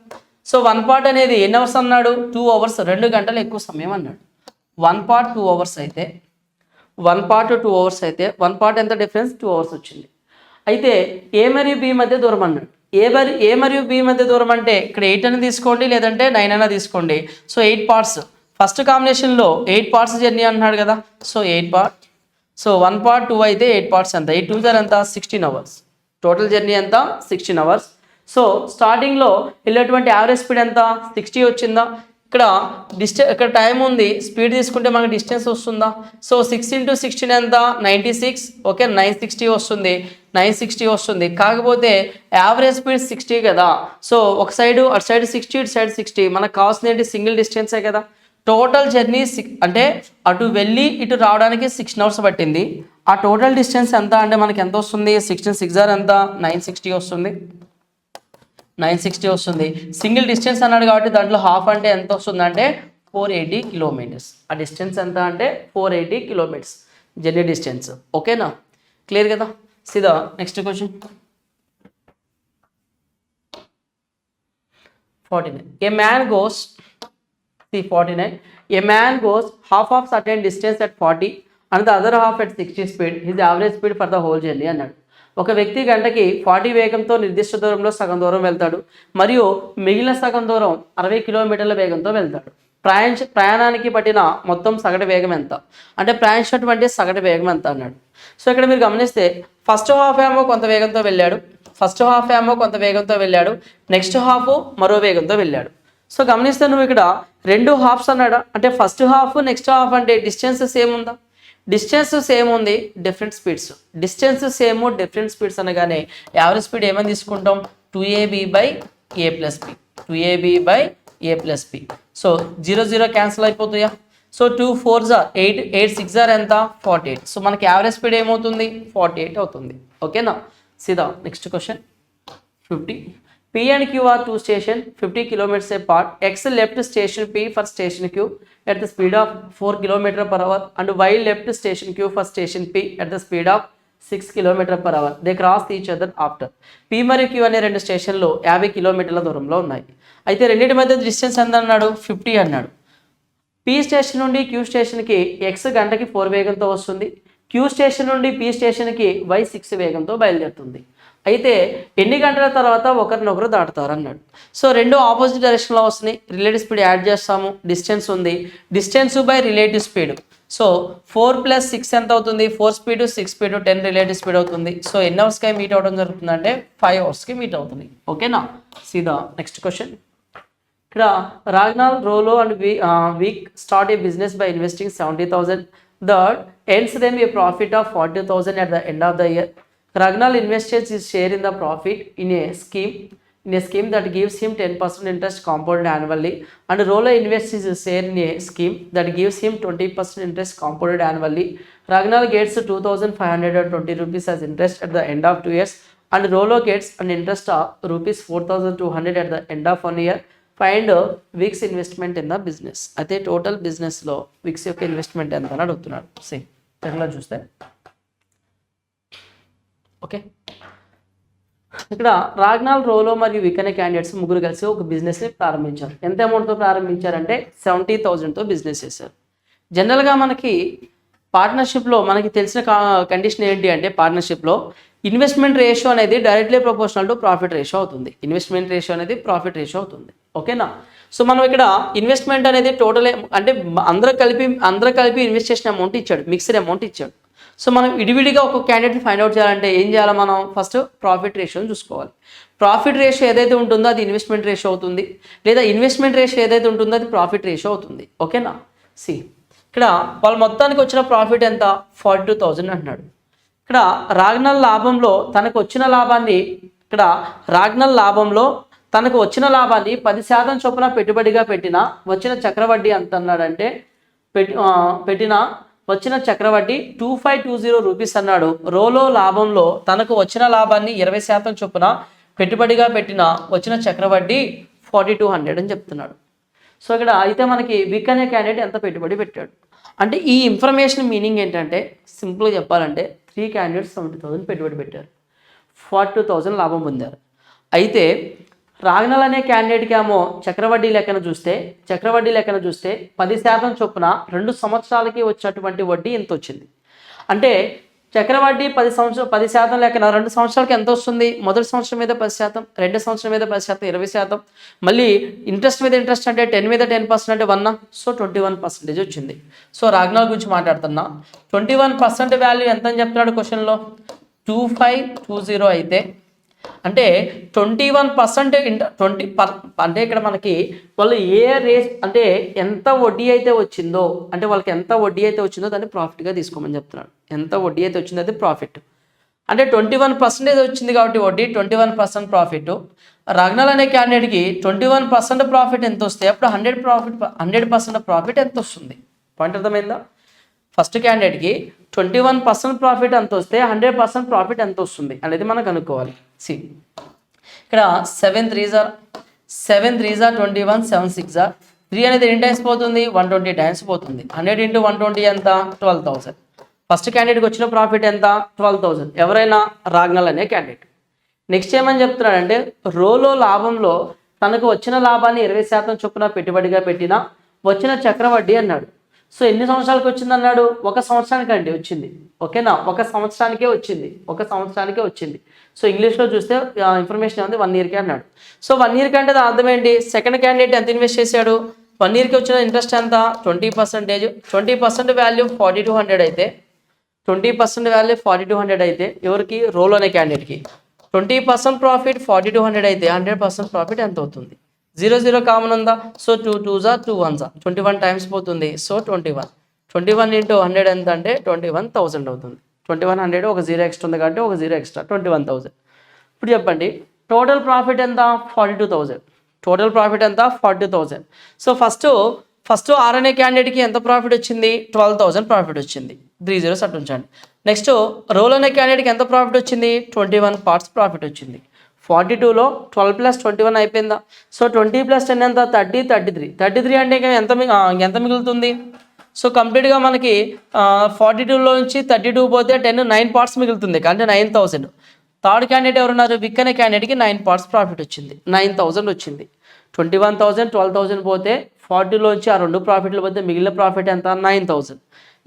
సో 1 part అనేది ఎన్ని అవర్స్ అన్నాడు, 2 hours, 2 గంటలు ఎక్కువ సమయం అన్నాడు. 1 part 2 hours అయితే 1 part ఎంత డిఫరెన్స్, 2 hours వచ్చింది. అయితే ఏ మరియు బి మధ్య దూరం అన్నాడు. ఏ మరియు బి మధ్య దూరం అంటే ఇక్కడ 8 అని తీసుకోండి, లేదంటే 9 అయినా తీసుకోండి. సో 8 parts ఫస్ట్ కాంబినేషన్లో 8 parts జర్నీ అన్నాడు కదా. So 8 part. సో 1 part 2 అయితే 8 parts ఎంత, 8 2s are ఎంత, 16 hours. టోటల్ జర్నీ ఎంత 16 అవర్స్. సో స్టార్టింగ్లో వెళ్ళేటువంటి యావరేజ్ స్పీడ్ ఎంత 60 వచ్చిందా, ఇక్కడ టైం ఉంది, స్పీడ్ తీసుకుంటే మనకి డిస్టెన్స్ వస్తుందా. సో 6 × 16 ఎంత 96, ఓకే 960 వస్తుంది, 960 వస్తుంది. కాకపోతే యావరేజ్ స్పీడ్ 60 కదా. సో ఒక సైడ్ అటు సైడ్ 60 ఇటు సైడ్ 60, మనకు కావాల్సిన ఏంటి సింగిల్ డిస్టెన్సే కదా. టోటల్ జర్నీ అంటే అటు వెళ్ళి ఇటు రావడానికి 16 అవర్స్ పట్టింది. ఆ టోటల్ డిస్టెన్స్ ఎంత అంటే మనకి ఎంత వస్తుంది 16 6 ఎంత 960 వస్తుంది, 960 వస్తుంది. సింగిల్ డిస్టెన్స్ అన్నాడు కాబట్టి దాంట్లో హాఫ్ అంటే ఎంత వస్తుంది అంటే 480 కిలోమీటర్స్. ఆ డిస్టెన్స్ ఎంత అంటే 480 కిలోమీటర్స్ జర్నీ డిస్టెన్స్. ఓకేనా, క్లియర్ కదా. సీదా next question 49. A man goes, see 49, a man goes half of certain distance at 40 and the other half at 60 speed. His average speed for the whole journey అన్నాడు. ఒక వ్యక్తి గంటకి 40 వేగంతో నిర్దిష్ట దూరంలో సగం దూరం వెళ్తాడు మరియు మిగిలిన సగం దూరం 60 కిలోమీటర్ల వేగంతో వెళ్తాడు. ప్రయాణానికి పట్టిన మొత్తం సగటు వేగం ఎంత అంటే ప్రయాణించినటువంటి సగటు వేగం ఎంత అన్నాడు. సో ఇక్కడ మీరు గమనిస్తే ఫస్ట్ హాఫ్ ఏమో కొంత వేగంతో వెళ్ళాడు, నెక్స్ట్ హాఫ్ మరో వేగంతో వెళ్ళాడు. సో గమనిస్తే నువ్వు ఇక్కడ 2 హాఫ్స్ అన్నాడా, అంటే ఫస్ట్ హాఫ్ నెక్స్ట్ హాఫ్ అంటే డిస్టెన్స్ సేమ్ ఉందా, డిస్టెన్స్ సేమ్ ఉంది, different speeds. Distance same different speeds అనగానే యావరేజ్ స్పీడ్ ఏమని తీసుకుంటాం 2ab/a+b. So 0 0 cancel అయిపోతాయా. So 2 4s 8, 8 6 ఎంత 48. సో మనకి యావరేజ్ స్పీడ్ ఏమవుతుంది 48 అవుతుంది. ఓకేనా. సీదా next question 50. P and Q are two stations 50 kilometers apart. X left station P for station Q at the speed of 4 km/h and Y left station Q for station P at the speed of 6 km/h. They cross each other after. P మరియు Q అనే రెండు స్టేషన్లు 50 కిలోమీటర్ల దూరంలో ఉన్నాయి. అయితే రెండింటి మధ్య డిస్టెన్స్ ఎంత అన్నాడు 50 అన్నాడు. P స్టేషన్ నుండి Q స్టేషన్కి X గంటకి 4 వేగంతో వస్తుంది. Q స్టేషన్ నుండి P స్టేషన్కి Y 6 వేగంతో బయలుదేరుతుంది. అయితే ఎన్ని గంటల తర్వాత ఒకరినొకరు దాటుతారు అన్నాడు. సో రెండు ఆపోజిట్ డైరెక్షన్లో వస్తున్నాయి, రిలేటివ్ స్పీడ్ యాడ్ చేస్తాము, డిస్టెన్స్ ఉంది, distance by relative speed. So 4 + 6 ఎంత అవుతుంది 4 స్పీడ్ 6 స్పీడ్ 10 రిలేటివ్ స్పీడ్ అవుతుంది. సో ఎన్ని అవర్స్కి మీట్ అవ్వడం జరుగుతుంది అంటే 5 అవర్స్కి మీట్ అవుతుంది. ఓకేనా. సీదా నెక్స్ట్ క్వశ్చన్. ఇక్కడ రాగ్నాల్ రోలో and weak start A business by investing 70,000 that ends them a profit of 40,000 at the end of the year. Ragnal invests his share in the profit in a scheme that gives him 10% interest compounded annually, and Rollo invests his share in a scheme that gives him 20% interest compounded annually. Ragnal gets 2,520 rupees as interest at the end of 2 years, and Rollo gets an interest of rupees 4,200 at the end of 1 year. Find Vic's investment in the business. అయితే total బిజినెస్లో Vicks యొక్క investment ఎంత అని అడుగుతున్నాడు. Same ఎట్లా చూస్తే okay. ఇక్కడ రాగ్నాల్ రోలో మరియు విక్ అనే క్యాండిడేట్స్ ముగ్గురు కలిసి ఒక బిజినెస్ని ప్రారంభించారు. ఎంత అమౌంట్తో ప్రారంభించారంటే 70,000తో బిజినెస్ చేశారు. జనరల్గా మనకి పార్ట్నర్షిప్లో మనకి తెలిసిన కండిషన్ ఏంటి అంటే పార్ట్నర్షిప్లో ఇన్వెస్ట్మెంట్ రేషియో అనేది directly proportional to profit ratio అవుతుంది. ఇన్వెస్ట్మెంట్ రేషియో అనేది ప్రాఫిట్ రేషియో అవుతుంది. ఓకేనా. సో మనం ఇక్కడ ఇన్వెస్ట్మెంట్ అనేది టోటల్ అంటే అందరూ కలిపి ఇన్వెస్ట్ చేసిన అమౌంట్ ఇచ్చాడు, మిక్స్డ్ అమౌంట్ ఇచ్చాడు. సో మనం విడివిడిగా ఒక క్యాండిడేట్ని ఫైండ్ అవుట్ చేయాలంటే ఏం చేయాలి, మనం ఫస్ట్ ప్రాఫిట్ రేషియోని చూసుకోవాలి. ప్రాఫిట్ రేషియో ఏదైతే ఉంటుందో అది ఇన్వెస్ట్మెంట్ రేషియో అవుతుంది, లేదా ఇన్వెస్ట్మెంట్ రేషియో ఏదైతే ఉంటుందో అది ప్రాఫిట్ రేషియో అవుతుంది. ఓకేనా. సి ఇక్కడ వాళ్ళ మొత్తానికి వచ్చిన ప్రాఫిట్ ఎంత 42,000 అంటున్నాడు. ఇక్కడ రాగ్నల్ లాభంలో తనకు వచ్చిన లాభాన్ని 10% చొప్పున పెట్టుబడిగా వచ్చిన చక్రవడ్డీ ఎంత అన్నాడంటే వచ్చిన చక్రవడ్డీ 2520 రూపీస్ అన్నాడు. రోలో లాభంలో తనకు వచ్చిన లాభాన్ని 20% చొప్పున పెట్టుబడిగా వచ్చిన చక్రవడ్డీ 4200 అని చెప్తున్నాడు. సో ఇక్కడ అయితే మనకి విక్ అనే క్యాండిడేట్ ఎంత పెట్టుబడి పెట్టాడు అంటే ఈ ఇన్ఫర్మేషన్ మీనింగ్ ఏంటంటే సింపుల్గా చెప్పాలంటే 3 క్యాండిడేట్స్ 70,000 పెట్టుబడి పెట్టారు, 42,000 లాభం పొందారు. అయితే రాగ్నల్ అనే క్యాండిడేట్కి ఏమో చక్రవడ్డీ లెక్కన చూస్తే 10% చొప్పున 2 సంవత్సరాలకి వచ్చేటువంటి వడ్డీ ఎంత వచ్చింది అంటే చక్రవడ్డీ 10% లెక్కన 2 సంవత్సరాలకి ఎంత వస్తుంది, మొదటి సంవత్సరం మీద 10%, రెండో సంవత్సరం మీద 10%, 20%, మళ్ళీ ఇంట్రెస్ట్ మీద ఇంట్రెస్ట్ అంటే 10 మీద 10% అంటే 1, సో 21% వచ్చింది. సో రాగ్నల్ గురించి మాట్లాడుతున్నా 21% వాల్యూ ఎంత అని చెప్తున్నాడు క్వశ్చన్లో 2520 అయితే అంటే 21% అంటే ఇక్కడ మనకి వాళ్ళు ఏ రేట్ అంటే ఎంత వడ్డీ అయితే వచ్చిందో అంటే వాళ్ళకి ఎంత వడ్డీ అయితే వచ్చిందో దాన్ని ప్రాఫిట్గా తీసుకోమని చెప్తున్నాడు. ఎంత వడ్డీ అయితే వచ్చిందో అది ప్రాఫిట్. అంటే 21% వచ్చింది కాబట్టి వడ్డీ 21% ప్రాఫిట్. రగ్నల్ అనే క్యాండిడేట్కి 21% ప్రాఫిట్ ఎంత వస్తే అప్పుడు 100% ప్రాఫిట్ ఎంత వస్తుంది? పాయింట్ అర్థమైందా? ఫస్ట్ క్యాండిడేట్కి 21% ప్రాఫిట్ ఎంత వస్తే 100% ప్రాఫిట్ ఎంత వస్తుంది అనేది మనం కనుక్కోవాలి. సి ఇక్కడ 7 3s are 21, 7 6 are 3 అనేది ఎన్ని టైమ్స్ పోతుంది? 120 టైమ్స్ పోతుంది. 100 × 120 ఎంత? 12,000. ఫస్ట్ క్యాండిడేట్కి వచ్చిన ప్రాఫిట్ ఎంత? 12,000. ఎవరైనా రాగ్నల్ అనే క్యాండిడేట్. నెక్స్ట్ ఏమని చెప్తున్నాడంటే రోలో లాభంలో తనకు వచ్చిన లాభాన్ని 20% చొప్పున పెట్టుబడిగా పెట్టినా వచ్చిన చక్రవడ్డీ అన్నాడు. సో ఎన్ని సంవత్సరాలకు వచ్చింది అన్నాడు? 1 సంవత్సరానికి అండి వచ్చింది. ఓకేనా? 1 సంవత్సరానికే వచ్చింది. సో ఇంగ్లీష్లో చూస్తే ఇన్ఫర్మేషన్ ఉంది 1 ఇయర్కి అన్నాడు. సో 1 ఇయర్కి అంటే అర్థం ఏంటి? సెకండ్ క్యాండిడేట్ ఎంత ఇన్వెస్ట్ చేశాడు? 1 ఇయర్కి వచ్చిన ఇంట్రెస్ట్ ఎంత? 20%. 20% వాల్యూ 4200 అయితే 20% వాల్యూ 4200 అయితే ఎవరికి? రోల్ అనే క్యాండిడేట్కి 20% ప్రాఫిట్ 4200 అయితే 100% ప్రాఫిట్ ఎంత అవుతుంది? 0 కామన్ ఉందా? So 2 2s are 2 1s are 21 times పోతుంది. సో 21 × 100 ఎంత అంటే 21,000 అవుతుంది. 2100 ఒక 0 ఎక్స్ట్రా ఉంది కాబట్టి ఒక 0 ఎక్స్ట్రా 21,000. ఇప్పుడు చెప్పండి టోటల్ ప్రాఫిట్ ఎంత? 42,000. టోటల్ ప్రాఫిట్ ఎంత? 42,000. సో ఫస్ట్ ఆర్ అనే క్యాండిడేట్కి ఎంత ప్రాఫిట్ వచ్చింది? 12,000 ప్రాఫిట్ వచ్చింది. 3 zeros అటు ఉంచండి. నెక్స్ట్ రోల్ అనే క్యాండిడేట్కి ఎంత ప్రాఫిట్ వచ్చింది? 21 parts ప్రాఫిట్ వచ్చింది. 42లో 12 + 21 అయిపోయిందా? సో 20 + 10 ఎంత? 30 33 అంటే ఎంత మిగులుతుంది? సో కంప్లీట్గా మనకి 42లో నుంచి 32 పోతే 9 parts మిగులుతుంది అంటే 9,000. థర్డ్ క్యాండిడేట్ ఎవరున్నారు? విక్ అనే క్యాండిడేట్కి 9 parts ప్రాఫిట్ వచ్చింది. 9,000 వచ్చింది. 21,000 12,000 పోతే 40లోంచి ఆ 2 ప్రాఫిట్లు పోతే మిగిలిన ప్రాఫిట్ ఎంత? 9,000.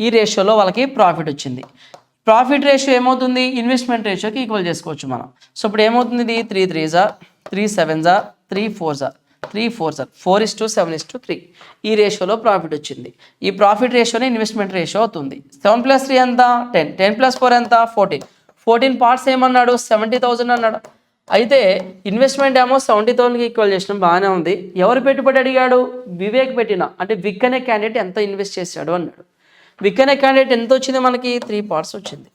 ఈ రేషియోలో వాళ్ళకి ప్రాఫిట్ వచ్చింది. ప్రాఫిట్ రేషియో ఏమవుతుంది? ఇన్వెస్ట్మెంట్ రేషియోకి ఈక్వల్ చేసుకోవచ్చు మనం. సో ఇప్పుడు ఏమవుతుంది? ఇది 3 3s are 3 7s are 3 4s are 3 4s are 4:7:3 ఈ రేషియోలో ప్రాఫిట్ వచ్చింది. ఈ ప్రాఫిట్ రేషియోనే ఇన్వెస్ట్మెంట్ రేషియో అవుతుంది. 7 + 3 ఎంత? 10. 10 + 4 ఎంత? 14. 14 parts ఏమన్నాడు? 70,000 అన్నాడు. అయితే ఇన్వెస్ట్మెంట్ ఏమో 70,000కి ఈక్వల్ చేసిన బాగానే ఉంది. ఎవరు పెట్టుబడి అడిగాడు? వివేక్ పెట్టిన అంటే విక్ అనే క్యాండిడేట్ ఎంత ఇన్వెస్ట్ చేశాడు అన్నాడు. విక్ అనే క్యాండిడేట్ ఎంత వచ్చింది మనకి? 3 parts వచ్చింది.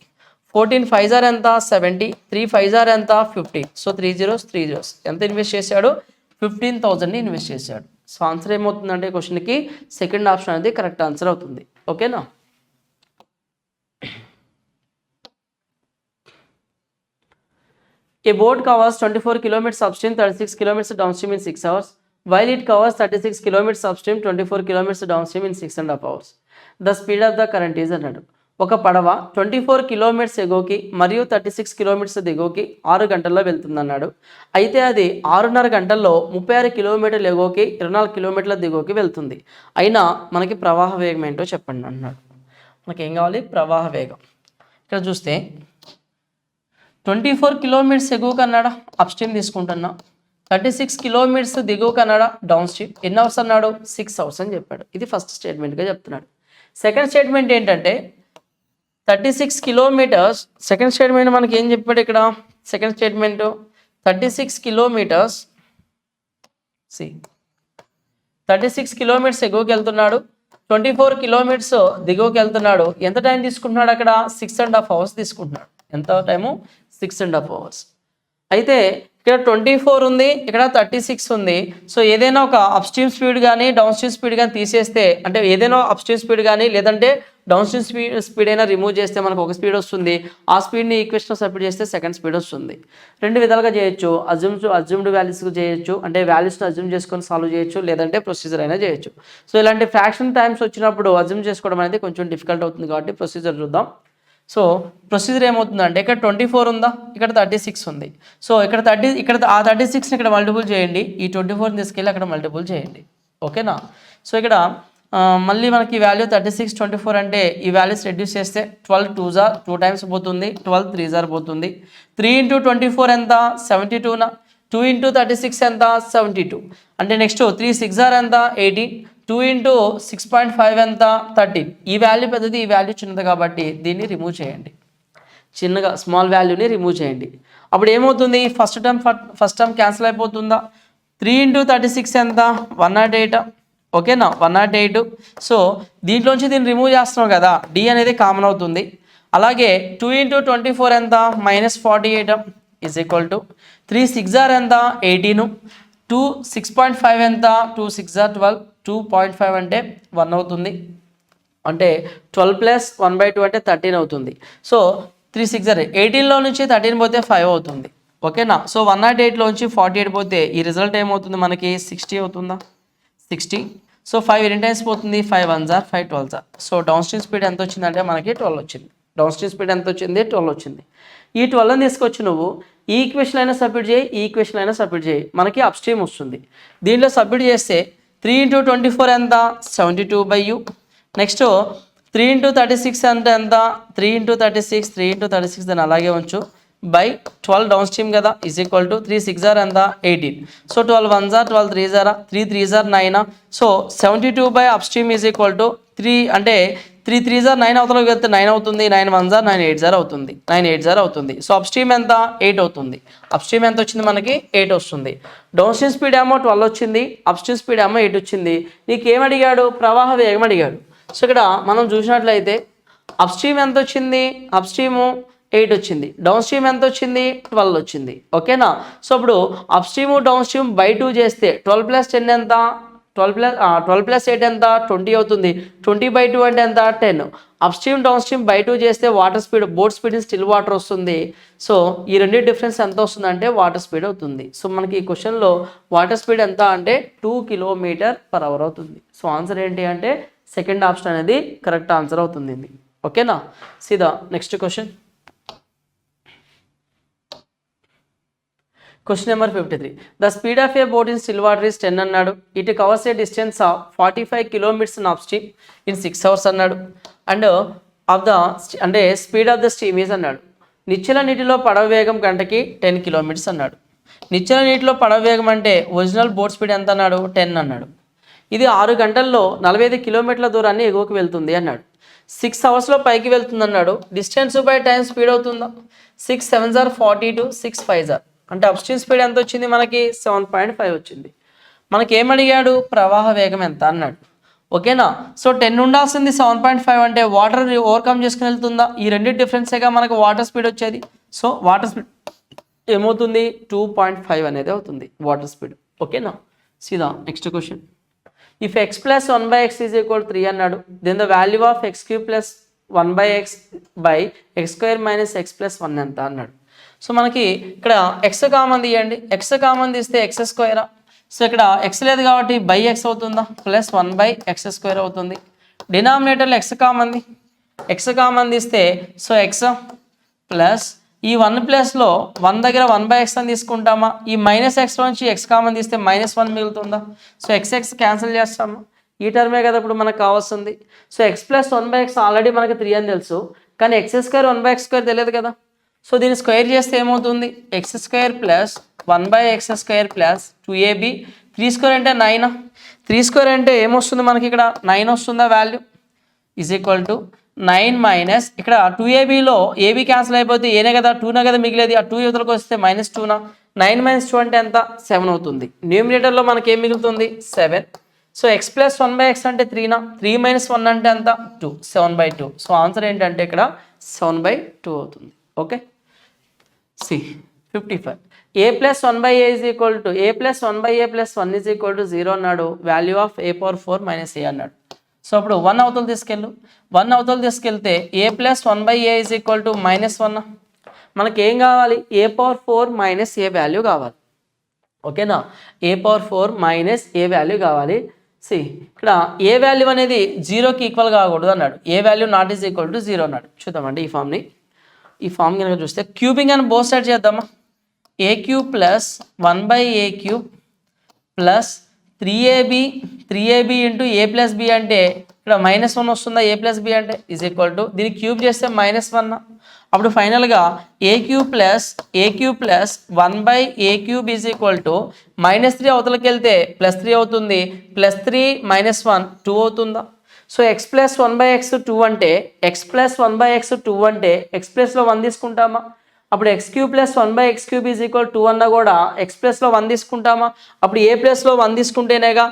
14 5s are ఎంత? 70. 3 5s are ఎంత? 50. సో 3 zeros ఎంత ఇన్వెస్ట్ చేశాడు? 15,000ని ఇన్వెస్ట్ చేశాడు. సో ఆన్సర్ ఏమవుతుందంటే క్వశ్చన్కి సెకండ్ ఆప్షన్ అనేది కరెక్ట్ ఆన్సర్ అవుతుంది. ఓకేనా? A boat covers 24 kilometers upstream, 36 kilometers downstream in 6 hours, while it covers 36 kilometers upstream, 24 kilometers downstream in 6.5 hours. The speed of the current is అన్నాడు. ఒక పడవ 24 kilometres ఎగోకి మరియు 36 kilometres దిగోకి 6 గంటల్లో వెళ్తుంది అన్నాడు. అయితే అది 6.5 గంటల్లో 36 కిలోమీటర్లు ఎగోకి 24 కిలోమీటర్ల దిగోకి వెళ్తుంది. అయినా మనకి ప్రవాహ వేగం ఏంటో చెప్పండి అన్నాడు. మనకి ఏం కావాలి? ప్రవాహ వేగం. ఇక్కడ చూస్తే 24 కిలోమీటర్స్ ఎగువకు అన్నాడా? అప్ స్ట్రీమ్ తీసుకుంటున్నా. 36 కిలోమీటర్స్ దిగువకు అన్నాడా? Down stream. ఎన్ని అవర్స్ అన్నాడు? 6 hours అని చెప్పాడు. ఇది ఫస్ట్ స్టేట్మెంట్గా చెప్తున్నాడు. సెకండ్ స్టేట్మెంట్ ఏంటంటే 36 కిలోమీటర్స్. సెకండ్ స్టేట్మెంట్ మనకి ఏం చెప్పాడు ఇక్కడ? సెకండ్ స్టేట్మెంట్ 36 కిలోమీటర్స్ 36 కిలోమీటర్స్ ఎగువకి వెళ్తున్నాడు, 24 కిలోమీటర్స్ దిగువకి వెళ్తున్నాడు. ఎంత టైం తీసుకుంటున్నాడు అక్కడ? 6.5 hours తీసుకుంటున్నాడు. ఎంత టైము? 6.5 hours. అయితే ఇక్కడ 24 ఉంది, ఇక్కడ 36 ఉంది. సో ఏదైనా ఒక అప్ స్ట్రీమ్ స్పీడ్ కానీ డౌన్ స్ట్రీమ్ స్పీడ్ కానీ తీసేస్తే, అంటే ఏదైనా అప్ స్ట్రీమ్ స్పీడ్ కానీ లేదంటే డౌన్ స్ట్రీమ్ స్పీడ్ అయినా రిమూవ్ చేస్తే మనకు ఒక స్పీడ్ వస్తుంది. ఆ స్పీడ్ని ఈక్వేషన్ సబ్స్టిట్యూట్ చేస్తే సెకండ్ స్పీడ్ వస్తుంది. రెండు విధాలుగా చేయొచ్చు. అజ్యూమ్డ్ వాల్యూస్ చేయొచ్చు, అంటే వాల్యూస్ని అజ్యూమ్ చేసుకొని సాల్వ్ చేయొచ్చు, లేదంటే ప్రొసీజర్ అయినా చేయొచ్చు. సో ఇలాంటి ఫ్రాక్షన్ టైమ్స్ వచ్చినప్పుడు అజ్యూమ్ చేసుకోవడం అనేది కొంచెం డిఫికల్ట్ అవుతుంది కాబట్టి ప్రొసీజర్ చూద్దాం. సో ప్రొసీజర్ ఏమవుతుందంటే ఇక్కడ 24 ఉందా, ఇక్కడ 36 ఉంది. సో ఇక్కడ ఆ 36ని ఇక్కడ మల్టిపుల్ చేయండి, ఈ 24ని తీసుకెళ్ళి అక్కడ మల్టిపుల్ చేయండి. ఓకేనా? సో ఇక్కడ మళ్ళీ మనకి వాల్యూ 36 24 అంటే ఈ వాల్యూస్ రెడ్యూస్ చేస్తే 12 2s are 2 టైమ్స్ పోతుంది, 12 3s are పోతుంది. 3 × 24 ఎంత? 72నా. 2 × 36 ఎంత? 72. అంటే నెక్స్ట్ 3 6s are ఎంత? 18. 2 × 6.5 ఎంత? 13. ఈ వాల్యూ పెద్దది, ఈ వాల్యూ చిన్నది కాబట్టి దీన్ని రిమూవ్ చేయండి. చిన్నగా స్మాల్ వాల్యూని రిమూవ్ చేయండి. అప్పుడు ఏమవుతుంది, ఫస్ట్ టర్మ్ క్యాన్సిల్ అయిపోతుందా. 3 × 36 ఎంత, 108. ఓకేనా, 108. సో దీంట్లోంచి దీన్ని రిమూవ్ చేస్తున్నాం కదా, డి అనేది కామన్ అవుతుంది. అలాగే 2 × 24 ఎంత, -48 ఈజ్ ఈక్వల్ టు 3 6 ఎంత, 18. 2 6.5 ఎంత, 2 6 12. 2.5 అంటే 1 అవుతుంది. అంటే 12 + 1/2 అంటే 13 అవుతుంది. సో 3 6 18లో నుంచి 13 పోతే 5 అవుతుంది. ఓకేనా. సో 108లోంచి 48 పోతే ఈ రిజల్ట్ ఏమవుతుంది మనకి, 60 అవుతుందా, 60. సో 5 ఎన్ని టైమ్స్ పోతుంది, 5 1s 5 12s. So down stream speed ఎంత వచ్చిందంటే మనకి 12 వచ్చింది. డౌన్ స్ట్రీమ్ స్పీడ్ ఎంత వచ్చింది, 12 వచ్చింది. ఈ 12ని తీసుకొచ్చి నువ్వు ఈ ఈక్వేషన్ అయినా సబ్మిట్ చేయి, ఈ ఈక్వేషన్ అయినా సబ్మిట్ చేయి, మనకి అప్ స్ట్రీమ్ వస్తుంది. దీంట్లో సబ్మిట్ చేస్తే 3 × 24 ఎంత, 72/u. నెక్స్ట్ 3 × 36 అంటే ఎంత, 3 × 36, 3 × 36 దాన్ని అలాగే ఉంచు, బై 12 డౌన్ స్ట్రీమ్ కదా, ఈజ్ ఈక్వల్ టు 3 6 ఎంత, 18. So 12 1s 12 3s 3 3s 9. So 72 up stream is equal to 3 అంటే 3 3s 9 అవతలకి వెళ్తే 9 అవుతుంది, 9 1s 9 8s అవుతుంది, 9 8s అవుతుంది. సో అప్ స్ట్రీమ్ ఎంత, 8 అవుతుంది. అప్ స్ట్రీమ్ ఎంత వచ్చింది మనకి, 8 వస్తుంది. డౌన్ స్ట్రీమ్ స్పీడ్ ఏమో 12 వచ్చింది, అప్ స్ట్రీమ్ స్పీడ్ ఏమో 8 వచ్చింది. నీకు ఏమడిగాడు, ప్రవాహ వేగం అడిగాడు. సో ఇక్కడ మనం చూసినట్లయితే అప్ స్ట్రీమ్ ఎంత వచ్చింది, అప్ స్ట్రీము 8 వచ్చింది, డౌన్ స్ట్రీమ్ ఎంత వచ్చింది, 12 వచ్చింది. ఓకేనా. సో ఇప్పుడు up stream down stream by 2 చేస్తే 12 + 10 ఎంత, 12 + 8 ఎంత, 20 అవుతుంది. 20/2 అంటే ఎంత, 10. Up stream down stream by 2 చేస్తే water speed, boat speed still water వస్తుంది. సో ఈ రెండు డిఫరెన్స్ ఎంత వస్తుంది అంటే వాటర్ స్పీడ్ అవుతుంది. సో మనకి ఈ క్వశ్చన్లో వాటర్ స్పీడ్ ఎంత అంటే 2 km/h అవుతుంది. సో ఆన్సర్ ఏంటి అంటే సెకండ్ ఆప్షన్ అనేది కరెక్ట్ ఆన్సర్ అవుతుంది. ఓకేనా. సీదా next question. Question number 53. The speed of a boat in still water is 10 అన్నాడు. It covers a distance of 45 km in up stream in 6 hours అన్నాడు. And of the అంటే speed of the stream is అన్నాడు. నిశ్చల నీటిలో పడవ వేగం గంటకి 10 km అన్నాడు. నిశ్చల నీటిలో పడవ వేగం అంటే ఒరిజినల్ బోట్ స్పీడ్ ఎంత అన్నాడు, 10 అన్నాడు. ఇది 6 గంటల్లో 45 కిలోమీటర్ల దూరాన్ని ఎగువకు వెళ్తుంది అన్నాడు. 6 hours పైకి వెళ్తుంది అన్నాడు. డిస్టెన్స్ బై టైం స్పీడ్ అవుతుందా. 6 7s 42, 6 5s అంటే అప్ స్ట్రీమ్ స్పీడ్ ఎంత వచ్చింది మనకి, 7.5 వచ్చింది. మనకి ఏమడిగాడు, ప్రవాహ వేగం ఎంత అన్నాడు. ఓకేనా. సో 10 ఉండాల్సింది 7.5 అంటే వాటర్ ఓవర్కమ్ చేసుకుని వెళ్తుందా. ఈ రెండు డిఫరెన్సేగా మనకు వాటర్ స్పీడ్ వచ్చేది. సో వాటర్ స్పీడ్ ఏమవుతుంది, 2.5 అనేది అవుతుంది వాటర్ స్పీడ్. ఓకేనా. సీదా next question. If x + 1/x is equal 3 అన్నాడు, then the value of x³ + 1/x by x² - x + 1 ఎంత అన్నాడు. సో మనకి ఇక్కడ x కామన్ తీయండి, x కామన్ తీస్తే x². సో ఇక్కడ x లేదు కాబట్టి బై x అవుతుందా, ప్లస్ 1/x² అవుతుంది. డినామినేటర్లో x కామన్ తీస్తే సో x ప్లస్ ఈ 1 ప్లస్లో 1 దగ్గర 1/x అని తీసుకుంటామా, ఈ -x నుంచి x కామన్ తీస్తే -1 మిగులుతుందా. సో x క్యాన్సిల్ చేస్తామా, ఈ టర్మే కదా ఇప్పుడు మనకు కావాల్సింది. సో x + 1/x ఆల్రెడీ మనకి 3 అని తెలుసు, కానీ x² 1/x² తెలియదు కదా. సో దీన్ని స్క్వేర్ చేస్తే ఏమవుతుంది, x² + 1/x² + 2ab. 3² అంటే 9. 3² అంటే ఏమొస్తుంది మనకి ఇక్కడ 9 వస్తుందా వాల్యూ, ఈజ్ ఈక్వల్ టు 9 - ఇక్కడ 2abలో ab క్యాన్సిల్ అయిపోతే ఏనే కదా 2నే కదా మిగిలేది, ఆ 2 యువతలకు వస్తే -2నా. 9 - 2 అంటే ఎంత, 7 అవుతుంది. న్యూమినేటర్లో మనకి ఏం మిగులుతుంది, 7. సో x + 1/x అంటే 3నా, 3 - 1 అంటే ఎంత, 2, 7/2. సో ఆన్సర్ ఏంటంటే ఇక్కడ 7/2 అవుతుంది. Okay. See 55. a + 1/a is equal to a + 1/a + 1 is equal to 0 అన్నాడు. వాల్యూ ఆఫ్ a⁴ - a అన్నాడు. సో అప్పుడు 1 అవతల తీసుకెళ్ళు, 1 అవతల తీసుకెళ్తే a + 1/a is equal to -1. మనకి ఏం కావాలి, a⁴ - a వాల్యూ కావాలి. ఓకేనా. a⁴ - a వాల్యూ కావాలి. సి ఇక్కడ ఏ వాల్యూ అనేది 0కి ఈక్వల్ కాకూడదు అన్నాడు. A value not is equal to 0 అన్నాడు. చూద్దామండి ఈ ఫామ్ కనుక చూస్తే క్యూబింగ్ అని బోత్ సైడ్ చేద్దామా. a³ + 1/a³ plus 3ab into a + b అంటే ఇక్కడ -1 వస్తుందా, a + b అంటే ఈజ్ ఈక్వల్ టు దీన్ని క్యూబ్ చేస్తే -1. అప్పుడు ఫైనల్గా a³ + 1/a³ is equal to -3 అవతలకి వెళ్తే +3 అవుతుంది. +3 - 1 2 అవుతుందా. సో ఎక్స్ ప్లస్ 1/x 2 అంటే ఎక్స్ ప్లస్ 1/x 2 అంటే ఎక్స్ ప్లస్లో 1 తీసుకుంటామా? అప్పుడు X cube plus 1/x cube is equal 2 అన్నా కూడా ఎక్స్ ప్లస్లో 1 తీసుకుంటామా? అప్పుడు ఏ ప్లస్లో 1 తీసుకుంటేనేగా,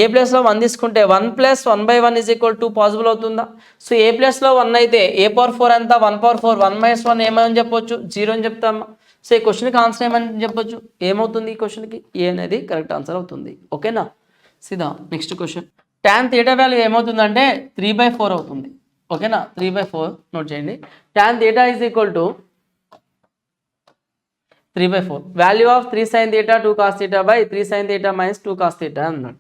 ఏ ప్లస్లో 1 తీసుకుంటే 1 + 1/1 ఈజ్ ఈక్వల్ 2 పాసిబుల్ అవుతుందా? సో ఏ ప్లస్లో 1 అయితే ఏ పవర్ 4 ఎంత? 1/4. 1 - 1 ఏమని చెప్పొచ్చు? 0 అని చెప్తామా? సో ఈ క్వశ్చన్కి ఆన్సర్ ఏమని చెప్పొచ్చు? ఏమవుతుంది ఈ క్వశ్చన్కి? ఏ అనేది కరెక్ట్ ఆన్సర్ అవుతుంది. ఓకేనా? సీదా నెక్స్ట్ క్వశ్చన్. tan θ వాల్యూ ఏమవుతుందంటే 3/4 అవుతుంది. ఓకేనా? 3/4 నోట్ చేయండి. tan θ is equal to 3/4 value of 3 sin θ 2 cos θ by 3 sin θ minus 2 cos θ అన్నాడు.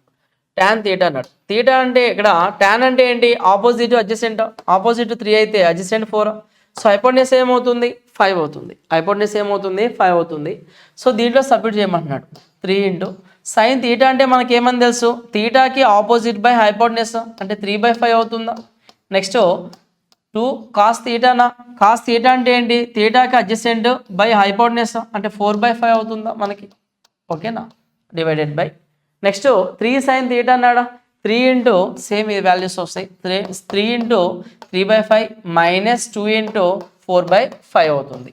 tan θ అన్నాడు. θ అంటే ఇక్కడ tan అంటే ఏంటి? Opposite adjacent. ఆపోజిట్ 3 అయితే అడ్జసెంట్ 4. సో హైపోటెన్యూస్ ఏమవుతుంది? 5 అవుతుంది. హైపోటెన్యూస్ ఏమవుతుంది? 5 అవుతుంది. సో దీంట్లో సబ్స్టిట్యూట్ చేయమంటున్నాడు. 3 ఇంటూ sin θ అంటే మనకి ఏమని తెలుసు? థీటాకి ఆపోజిట్ బై హైపోటెన్యూస్ అంటే 3/5 అవుతుందా? Next 2 cos θనా? cos θ అంటే ఏంటి? థీటాకి అడ్జసెంట్ బై హైపోటెన్యూస్ అంటే 4/5 అవుతుందా మనకి? ఓకేనా? డివైడెడ్ బై నెక్స్ట్ 3 sin θ అన్నాడా? 3 ఇంటూ సేమ్ ఈ వాల్యూస్ వస్తాయి. 3 ఇంటూ 3/5 మైనస్ 2 ఇంటూ 4/5 అవుతుంది.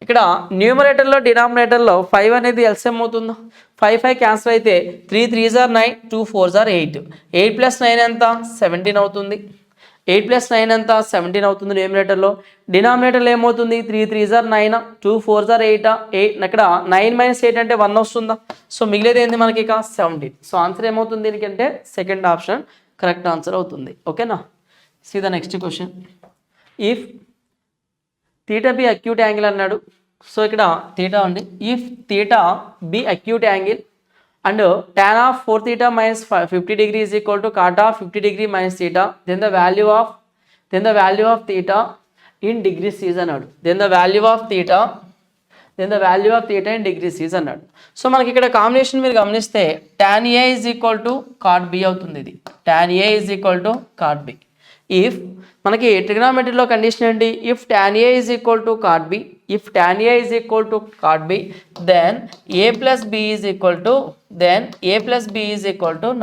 ఇక్కడ న్యూమరేటర్లో డినామినేటర్లో 5 అనేది ఎల్సిఎం అవుతుందా? 5 క్యాన్సిల్ అయితే 3 3s are 9, 2 4s are 8. 8 + 9 ఎంత? 17 అవుతుంది. 8 + 9 ఎంత? 17 అవుతుంది న్యూమరేటర్లో. డినామినేటర్లో ఏమవుతుంది? 3 3s are 9, 2 4s are 8. ఇక్కడ 9 - 8 అంటే 1 వస్తుందా? సో మిగిలేది ఏంది మనకి ఇక? 17. సో ఆన్సర్ ఏమవుతుంది దీనికంటే? సెకండ్ ఆప్షన్ కరెక్ట్ ఆన్సర్ అవుతుంది. ఓకేనా? See the next question. If theta be acute angle అన్నాడు. సో ఇక్కడ థీటా అండి. If theta be acute angle and tan of 4θ - 50 degree is equal to cot of 50 degree minus theta, then the value of theta in degrees is అన్నాడు. then the value of theta in degrees is అన్నాడు. So మనకి ఇక్కడ combination మీరు గమనిస్తే tan A is equal to cot B అవుతుంది. ఇది tan A is equal to cot B. If మనకి ట్రిగ్నామెట్రీలో condition ఏంటి? If tan A is equal to cot B, if tan A is equal to cot B, then A plus B is equal to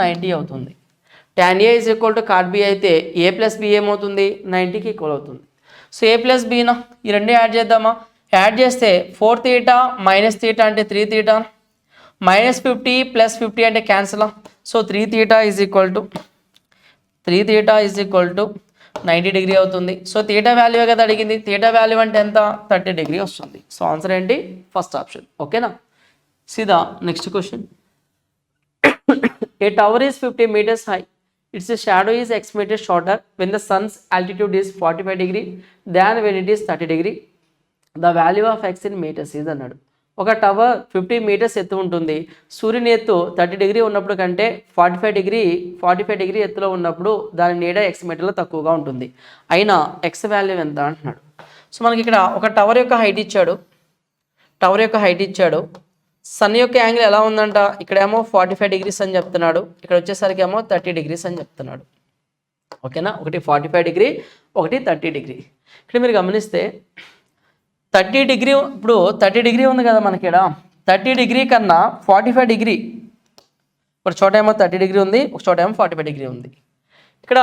90 అవుతుంది. tan A is equal to cot B అయితే A plus B ఏమవుతుంది? 90కి equal అవుతుంది. So A plus B నా ఈ రెండు add చేద్దామా? Add చేస్తే 4θ minus θ అంటే 3θ, మైనస్ 50 ప్లస్ 50 అంటే cancel. So 3θ is equal to 90 degree అవుతుంది. సో థీటా వాల్యూ కదా అడిగింది. థీటా వాల్యూ అంటే ఎంత? 30 డిగ్రీ వస్తుంది. సో ఆన్సర్ ఏంటి? First option. ఓకేనా? సీదా next question. A tower is 50 meters high. Its shadow is x meters shorter when the sun's altitude is 45 degree than when it is 30 degree. The value of x in meters is అన్నాడు. ఒక tower 50 meters ఎత్తు ఉంటుంది. సూర్యుని ఎత్తు 30 degree ఉన్నప్పుడు కంటే 45 degree ఎత్తులో ఉన్నప్పుడు దాని నీడ ఎక్స్ మీటర్లో తక్కువగా ఉంటుంది. అయినా ఎక్స్ వాల్యూ ఎంత అంటున్నాడు. సో మనకి ఇక్కడ ఒక టవర్ యొక్క హైట్ ఇచ్చాడు. సన్ యొక్క యాంగిల్ ఎలా ఉందంట? ఇక్కడేమో 45 degrees అని చెప్తున్నాడు. ఇక్కడ వచ్చేసరికి ఏమో 30 degrees అని చెప్తున్నాడు. ఓకేనా? ఒకటి 45 degree, ఒకటి 30 degree. ఇక్కడ మీరు గమనిస్తే 30 degree, ఇప్పుడు 30 degree ఉంది కదా మనకి ఇక్కడ. 30 degree కన్నా 45 degree, ఒక చోట ఏమో 30 degree ఉంది, ఒక చోట ఏమో 45 degree ఉంది. ఇక్కడ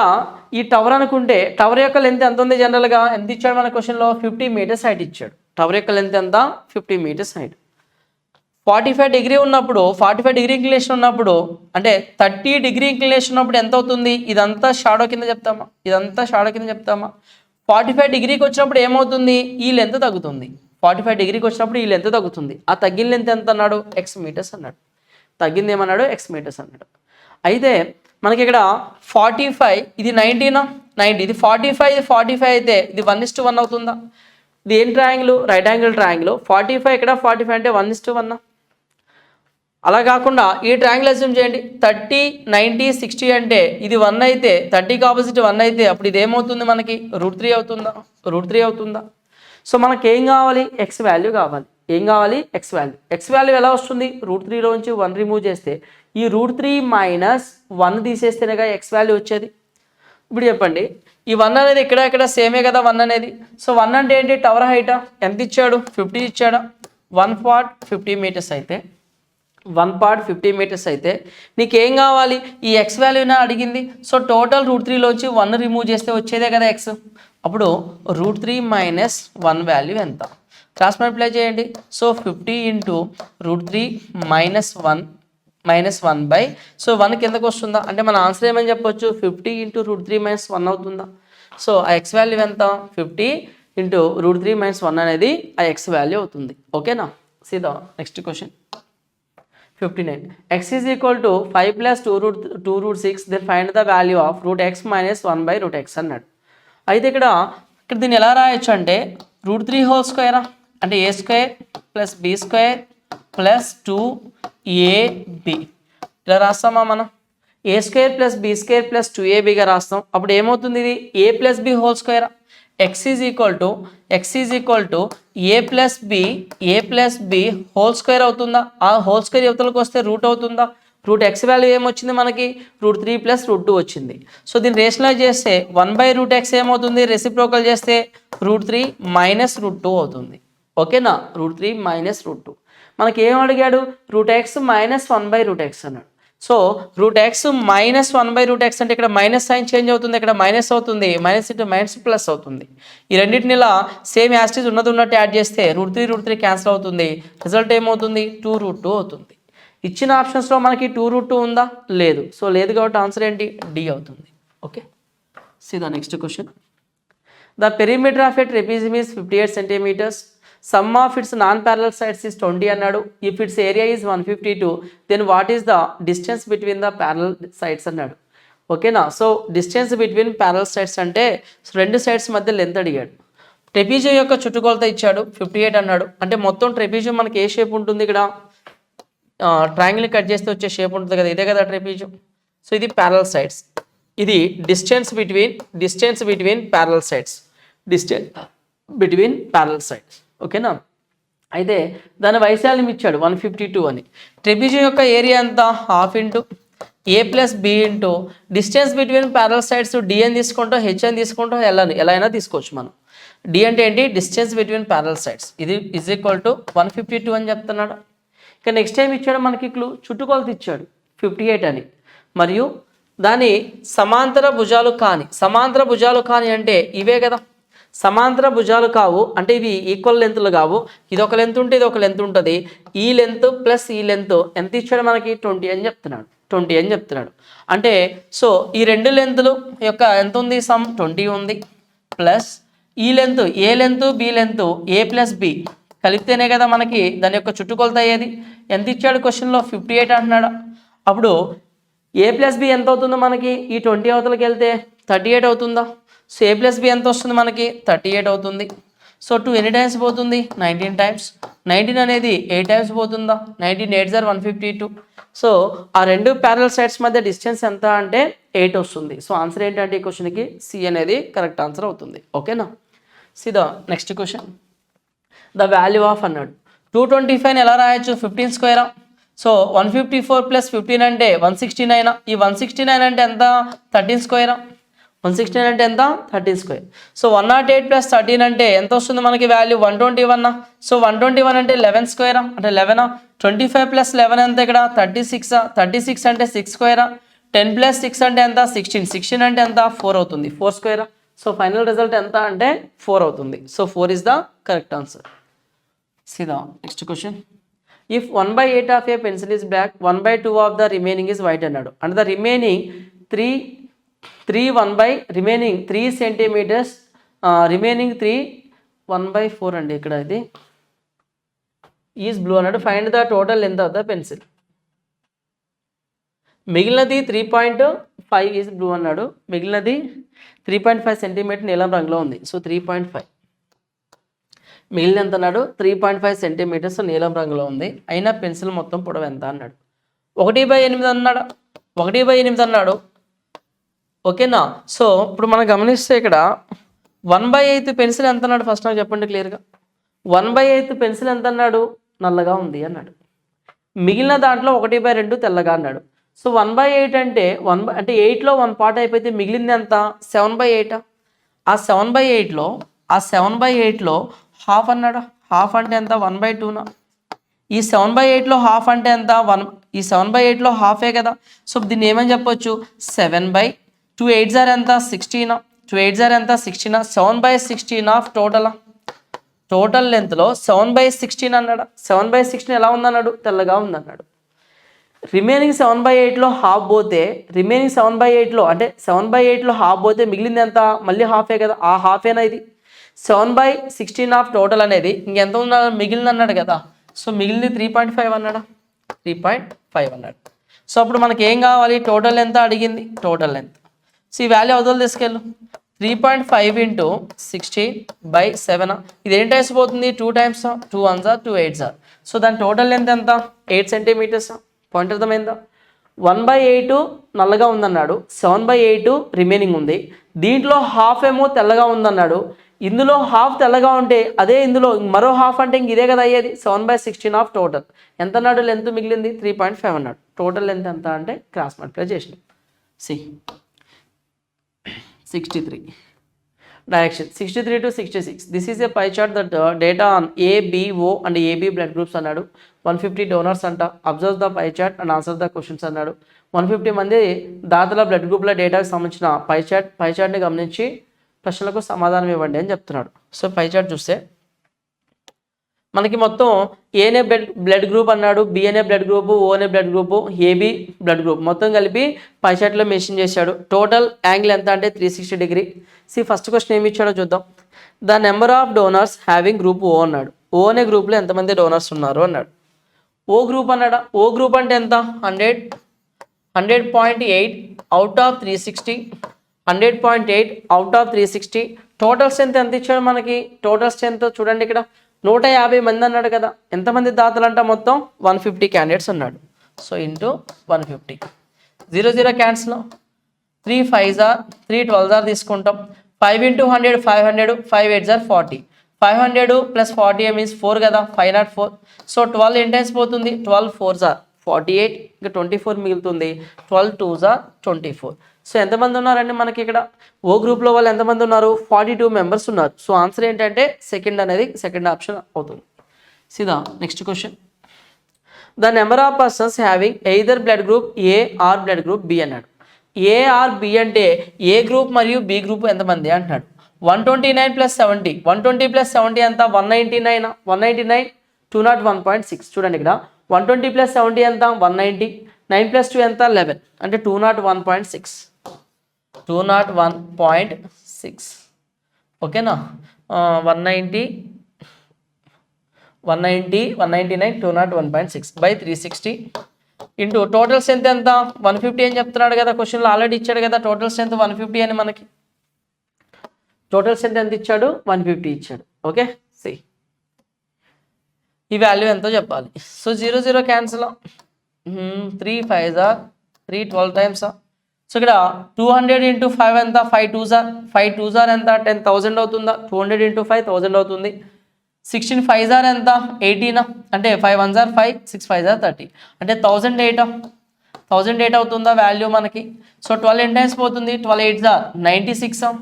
ఈ టవర్ అనుకుంటే టవర్ యొక్క లెంత్ ఎంత ఉంది? జనరల్గా ఎంత ఇచ్చాడు మన క్వశ్చన్లో? 50 meters హైట్ ఇచ్చాడు. టవర్ యొక్క లెంత్ ఎంత? 50 meters హైట్. 45 degree ఉన్నప్పుడు, 45 degree ఇంక్లినేషన్ ఉన్నప్పుడు అంటే 30 degree ఇంక్లినేషన్ ఉన్నప్పుడు ఎంత అవుతుంది? ఇదంతా షాడో కింద చెప్తామా? 45 degreeకి వచ్చినప్పుడు ఏమవుతుంది? ఈ లెంత్ తగ్గుతుంది. 45 degreeకి వచ్చినప్పుడు ఈ లెంత్ తగ్గుతుంది. ఆ తగ్గిన లెంత్ ఎంత అన్నాడు? x meters అన్నాడు. తగ్గింది ఏమన్నాడు? x meters అన్నాడు. అయితే మనకి ఇక్కడ 45, ఇది 90 ఇది 45, ఇది 45 అయితే ఇది 1:1 అవుతుందా? ఇది ఏం ట్రయాంగిల్? Right angle triangle. 45 ఇక్కడ, 45 అంటే 1:1. అలా కాకుండా ఈ ట్రయాంగిల్ అస్యూమ్ చేయండి. 30, 90, 60 అంటే ఇది 1 అయితే 30కి ఆపోజిట్ 1 అయితే అప్పుడు ఇది ఏమవుతుంది మనకి? √3 అవుతుందా? సో మనకి ఏం కావాలి? ఎక్స్ వాల్యూ కావాలి. ఏం కావాలి? ఎక్స్ వాల్యూ ఎలా వస్తుంది? √3లోంచి 1 రిమూవ్ చేస్తే ఈ √3 - 1 తీసేస్తేనేగా ఎక్స్ వాల్యూ వచ్చేది. ఇప్పుడు చెప్పండి, ఈ 1 అనేది ఇక్కడ సేమే కదా 1 అనేది. సో 1 అంటే ఏంటి? టవర్ హైటా ఎంత ఇచ్చాడు? 50 ఇచ్చాడా? 1 50 meters అయితే 1 పార్ట్ 50 మీటర్స్ అయితే నీకేం కావాలి, ఈ ఎక్స్ వాల్యూనా అడిగింది. సో టోటల్ √3లోంచి 1 రిమూవ్ చేస్తే వచ్చేదే కదా ఎక్స్. అప్పుడు √3 మైనస్ 1 వాల్యూ ఎంత, క్రాస్ మల్టిప్లై చేయండి. So 50 into √3 minus 1 by, so 1 కిందకు వస్తుందా అంటే మన ఆన్సర్ ఏమని చెప్పొచ్చు, 50 ఇంటూ √3 మైనస్ 1 అవుతుందా. సో ఆ ఎక్స్ వాల్యూ ఎంత, 50 ఇంటూ √3 మైనస్ 1 అనేది ఆ ఎక్స్ వాల్యూ అవుతుంది. ఓకేనా. సీదా next question 59. X is equal to 5 plus 2 root 6, then find the value of √x minus 1 by √x అన్నాడు. అయితే ఇక్కడ దీన్ని ఎలా రాయొచ్చు అంటే √3 హోల్ స్క్వేరా అంటే a square plus b square plus 2ab ఇలా రాస్తామా మనం. a square plus b square plus 2abగా రాస్తాం. అప్పుడు ఏమవుతుంది, ఇది a ప్లస్ b హోల్ స్క్వేరా. x is equal to a plus b whole square అవుతుందా. ఆ హోల్ స్క్వేర్ యువతలకు వస్తే రూట్ అవుతుందా. రూట్ ఎక్స్ వాల్యూ ఏమొచ్చింది మనకి, √3 ప్లస్ √2 వచ్చింది. సో దీన్ని రేషనలైజ్ చేస్తే 1/√x ఏమవుతుంది, రెసిప్రోకల్ చేస్తే √3 మైనస్ √2 అవుతుంది. ఓకేనా, √3 మైనస్ √2. మనకి ఏం అడిగాడు, √x మైనస్ 1/√x అన్నాడు. సో √x మైనస్ 1/√x అంటే ఇక్కడ మైనస్ సైన్ చేంజ్ అవుతుంది, ఇక్కడ మైనస్ అవుతుంది, మైనస్ ఇంటూ మైనస్ ప్లస్ అవుతుంది. ఈ రెండింటిని ఇలా సేమ్ యాస్టీజ్ ఉన్నట్టు యాడ్ చేస్తే √3 క్యాన్సిల్ అవుతుంది. రిజల్ట్ ఏమవుతుంది, 2√2 అవుతుంది. ఇచ్చిన ఆప్షన్స్లో మనకి 2√2 ఉందా, లేదు. సో లేదు కాబట్టి ఆన్సర్ ఏంటి, డి అవుతుంది. Okay, see the next question. The perimeter of a trapezium is 58 centimetres. Sum of its non parallel sides is 20 అన్నాడు. If its area is 152, then what is the distance between the parallel sides అన్నాడు. ఓకేనా. So distance between parallel sides అంటే రెండు sides మధ్య length అడిగాడు. Trapezium యొక్క చుట్టుకొలత ఇచ్చాడు 58 అన్నాడు. అంటే మొత్తం ట్రెపీజియం మనకి ఏ షేప్ ఉంటుంది, ఇక్కడ ట్రయాంగిల్ కట్ చేస్తే వచ్చే షేప్ ఉంటుంది కదా, ఇదే కదా ట్రెపీజియం. సో ఇది ప్యారలల్ సైడ్స్, ఇది డిస్టెన్స్ బిట్వీన్ ప్యారలల్ సైడ్స్, ఓకేనా. అయితే దాని వైశాల్యం ఇచ్చాడు 152 అని. ట్రెపీజియం యొక్క ఏరియా ఎంత, half into a plus b into distance between parallel sides D అని తీసుకుంటాం, హెచ్ అని తీసుకుంటాం, ఎలా అయినా తీసుకోవచ్చు మనం. డి అంటే ఏంటి, డిస్టెన్స్ బిట్వీన్ ప్యారలల్ సైడ్స్, ఇది ఈజ్ ఈక్వల్ టు 152 అని చెప్తున్నాడు. ఇక నెక్స్ట్ టైం ఇచ్చాడు మనకి క్లూ, చుట్టుకొలత ఇచ్చాడు 58 అని, మరియు దాని సమాంతర భుజాలు కాని అంటే ఇవే కదా. సమాంతర భుజాలు కావు అంటే ఇవి ఈక్వల్ లెంత్లు కావు. ఇది ఒక లెంత్ ఉంటే ఇది ఒక లెంత్ ఉంటుంది. ఈ లెంత్ ప్లస్ ఈ లెంత్ ఎంత ఇచ్చాడు మనకి, 20 అని చెప్తున్నాడు. అంటే సో ఈ రెండు లెంత్లు యొక్క ఎంత ఉంది, సమ్ 20 ఉంది, ప్లస్ ఈ length A length B length A plus B కలిపితేనే కదా మనకి దాని యొక్క చుట్టుకొలత అయ్యేది. ఎంత ఇచ్చాడు క్వశ్చన్లో, 58 అంటున్నాడు. అప్పుడు ఏ ప్లస్ బి ఎంత అవుతుందో మనకి, ఈ 20 అవతలకి వెళ్తే 38 అవుతుందా. సో ఏ ప్లస్ బి ఎంత వస్తుంది మనకి, 38 అవుతుంది. సో 2 ఎన్ని టైమ్స్ పోతుంది, 19 టైమ్స్. 19 అనేది 8 టైమ్స్ పోతుందా, 19 8 × 152. సో ఆ రెండు ప్యారలల్ సైడ్స్ మధ్య డిస్టెన్స్ ఎంత అంటే 8 వస్తుంది. సో ఆన్సర్ ఏంటంటే ఈ క్వశ్చన్కి సి అనేది కరెక్ట్ ఆన్సర్ అవుతుంది. ఓకేనా. See the next question. The value of అన్నాడు. 225 ఎలా రాయొచ్చు, 15 స్క్వేరా. సో 154 ప్లస్ 15 అంటే 169. ఈ 169 అంటే ఎంత, 13 స్క్వేరా. 169 అంటే ఎంత, 13 స్క్వేర్. సో 108 ప్లస్ 13 అంటే ఎంత వస్తుంది మనకి వాల్యూ, 121. సో 121 అంటే 11 స్క్వేరా అంటే 11. 25 ప్లస్ 11 ఎంత ఇక్కడ, 36. 36 అంటే 6 స్క్వేరా. 10 ప్లస్ 6 అంటే ఎంత, 16 అంటే ఎంత, 4 అవుతుంది, 4 స్క్వేరా. సో ఫైనల్ రిజల్ట్ ఎంత అంటే 4 అవుతుంది. So 4 is the correct answer. See the next question. If 1/8 of a pencil is black, 1/2 of the remaining is white అన్నాడు. And the remaining 3 centimeters, remaining 3 1/4 అండి ఇక్కడ ఇది ఈజ్ బ్లూ అన్నాడు. Find the total length of the pencil. మిగిలినది 3.5 is blue అన్నాడు. మిగిలినది 3.5 centimetre నీలం రంగులో ఉంది. సో 3.5 మిగిలిన ఎంత అన్నాడు, 3.5 సెంటీమీటర్స్ నీలం రంగులో ఉంది. అయినా పెన్సిల్ మొత్తం పొడవు ఎంత అన్నాడు. 1/8 అన్నాడు, 1/8 అన్నాడు. ఓకేనా. సో ఇప్పుడు మనం గమనిస్తే ఇక్కడ 1/8 పెన్సిల్ ఎంత అన్నాడు, ఫస్ట్ నాకు చెప్పండి క్లియర్గా. 1/8 పెన్సిల్ ఎంత అన్నాడు, నల్లగా ఉంది అన్నాడు. మిగిలిన దాంట్లో 1/2 తెల్లగా అన్నాడు. సో 1/8 అంటే 8లో 1 పార్ట్ అయిపోతే మిగిలింది ఎంత, 7/8. ఆ 7/8లో హాఫ్ అన్నాడు. హాఫ్ అంటే ఎంత, 1/2. ఈ 7/8లో హాఫ్ అంటే ఎంత 1, ఈ 7/8లో హాఫే కదా. సో దీన్ని ఏమని చెప్పొచ్చు 7/2 8 జార్ ఎంత 16, 2 8 జార్ ఎంత 16, 7/16 ఆఫ్ టోటల్ లెంత్లో 7/16 అన్నాడు. 7/16 ఎలా ఉందన్నాడు, తెల్లగా ఉందన్నాడు. రిమైనింగ్ 7/8లో హాఫ్ పోతే, రిమైనింగ్ 7/8లో అంటే 7/8లో హాఫ్ పోతే మిగిలింది ఎంత, మళ్ళీ హాఫే కదా, ఆ హాఫేనా ఇది. 7/16 ఆఫ్ టోటల్ అనేది ఇంకెంత ఉన్నాడు మిగిలింది అన్నాడు కదా. సో మిగిలింది 3.5 అన్నాడు, 3.5 అన్నాడు. సో అప్పుడు మనకి ఏం కావాలి, టోటల్ ఎంత అడిగింది, టోటల్ లెంత్. సో ఈ వాల్యూ అవతల తీసుకెళ్ళు, 3.5 ఇంటూ 16/7. ఇది ఏం టైమ్స్ పోతుంది, 2 టైమ్స్, 2 1s 2 8s. సో దాని టోటల్ లెంత్ ఎంత 8 సెంటీమీటర్స్. పాయింట్ అర్థమైందా. 1/8 నల్లగా ఉందన్నాడు, 7/8 రిమైనింగ్ ఉంది. దీంట్లో హాఫ్ ఏమో తెల్లగా ఉందన్నాడు. ఇందులో హాఫ్ తెల్లగా ఉంటే అదే ఇందులో మరో హాఫ్ అంటే ఇంక ఇదే కదా అయ్యేది. 7/16 ఆఫ్ టోటల్ ఎంత అన్నాడు, లెంత్ మిగిలింది 3.5 అన్నాడు. టోటల్ లెంత్ ఎంత అంటే క్రాస్ మల్టిప్లై చేసినాం. See 63 direction 63 to 66. This is a pie chart that data on A, B, O and AB blood groups అన్నాడు. 150 donors అంట. Observe the pie chart and answer the questions అన్నాడు. 150 మంది దాతల blood గ్రూప్ల డేటాకి సంబంధించిన పై చార్ట్ని గమనించి ప్రశ్నలకు సమాధానం ఇవ్వండి అని చెప్తున్నాడు. సో పై చార్ట్ చూస్తే మనకి మొత్తం ఏనే బ్లడ్ గ్రూప్ అన్నాడు, బి అనే బ్లడ్ గ్రూపు, ఓ అనే blood group, AB blood group మొత్తం కలిపి పై చార్ట్లో మెన్షన్ చేశాడు. టోటల్ యాంగిల్ ఎంత అంటే 360 డిగ్రీ. ఫస్ట్ క్వశ్చన్ ఏమి ఇచ్చాడో చూద్దాం. The number of donors having group O అన్నాడు. ఓ అనే గ్రూప్లో ఎంతమంది డోనర్స్ ఉన్నారు అన్నాడు. ఓ గ్రూప్ అన్నాడా, ఓ గ్రూప్ అంటే ఎంత 100.8 out of 360, 100.8 out of 360. Total strength ఎంత ఇచ్చాడు మనకి, టోటల్ స్ట్రెంత్ చూడండి ఇక్కడ 150 మంది అన్నాడు కదా. ఎంతమంది దాతలు అంట, మొత్తం 150 క్యాండిడేట్స్ అన్నాడు. So into 150, 0 0 cancel, 3 5s 3 12s తీసుకుంటాం. 5 into 100 500, 5 8s 40, 500 plus 40 మీన్స్ 4 కదా, 504. సో 12 ఎన్ని టైమ్స్ పోతుంది, 12 4s 48, ఇంకా 24 మిగులుతుంది. 12 2s 24. సో ఎంతమంది ఉన్నారండి మనకి ఇక్కడ ఓ గ్రూప్లో వాళ్ళు ఎంతమంది ఉన్నారు, 42 మెంబర్స్ ఉన్నారు. సో ఆన్సర్ ఏంటంటే సెకండ్ అనేది సెకండ్ ఆప్షన్ అవుతుంది. సీదా next question. The number of persons having either blood group A or blood group B అన్నాడు. ఏ ఆర్ బి అంటే ఏ గ్రూప్ మరియు బి గ్రూప్ ఎంతమంది అంటున్నాడు. 129 + 70, 120 + 70 ఎంత 199, 199 201.6. చూడండి ఇక్కడ 120 + 70 ఎంత 190, 9 + 2 ఎంత 11 అంటే 201.6, 201.6 ఓకేనా. 190, 199 201.6 బై 360 ఇంటూ టోటల్ స్ట్రెంత్ ఎంత 150 అని చెప్తున్నాడు కదా, క్వశ్చన్లో ఆల్రెడీ ఇచ్చాడు కదా. టోటల్ స్ట్రెంత్ 150 అని మనకి టోటల్ స్ట్రెంత్ ఎంత ఇచ్చాడు 150 ఇచ్చాడు. ఓకే సి ఈ వాల్యూ ఎంతో చెప్పాలి. So 0 0 cancel, 3 5s 3 12 times. So ఇక్కడ 200 into 5 ఎంత 5 2s 5 2s ఎంత 10,000 అవుతుందా, 200 into 5 1000 అవుతుంది. 16 5s ఎంత 18 అంటే 5 1s 5, 6 5s 30 అంటే 1008 అవుతుందా వాల్యూ మనకి. సో 12 ఎన్ని టైమ్స్ పోతుంది, 12 8s 96,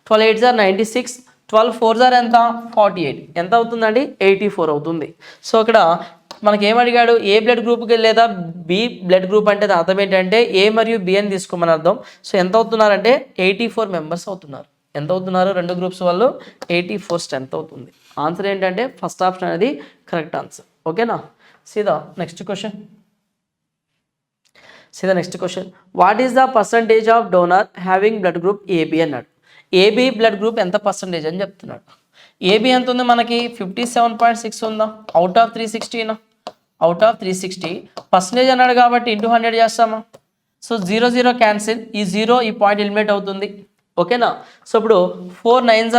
12 8s 96, 12 4s ఎంత 48 ఎంత అవుతుందండి 84 అవుతుంది. సో ఇక్కడ మనకి ఏమడిగాడు, ఏ బ్లడ్ గ్రూప్కి లేదా బి బ్లడ్ గ్రూప్ అంటే అర్థం ఏంటంటే ఏ మరియు బి అని తీసుకోమని అర్థం. సో ఎంత అవుతున్నారంటే 84 మెంబర్స్ అవుతున్నారు. ఎంత అవుతున్నారు, రెండు గ్రూప్స్ వాళ్ళు 84 స్ట్రెంత్ అవుతుంది. ఆన్సర్ ఏంటంటే ఫస్ట్ ఆప్షన్ అనేది కరెక్ట్ ఆన్సర్. ఓకేనా. సీదా next question. What is the percentage of donor having blood group AB అన్నాడు. ఏబి బ్లడ్ గ్రూప్ ఎంత పర్సంటేజ్ అని చెప్తున్నాడు. ఏబి ఎంత ఉంది మనకి 57.6 ఉందా, out of 360 out of 360 percentage అన్నాడు కాబట్టి ఇంటూ 100 చేస్తామా. సో 0 0 క్యాన్సిల్, ఈ 0 ఈ పాయింట్ ఎలిమినేట్ అవుతుంది. ఓకేనా. సో ఇప్పుడు 4 9s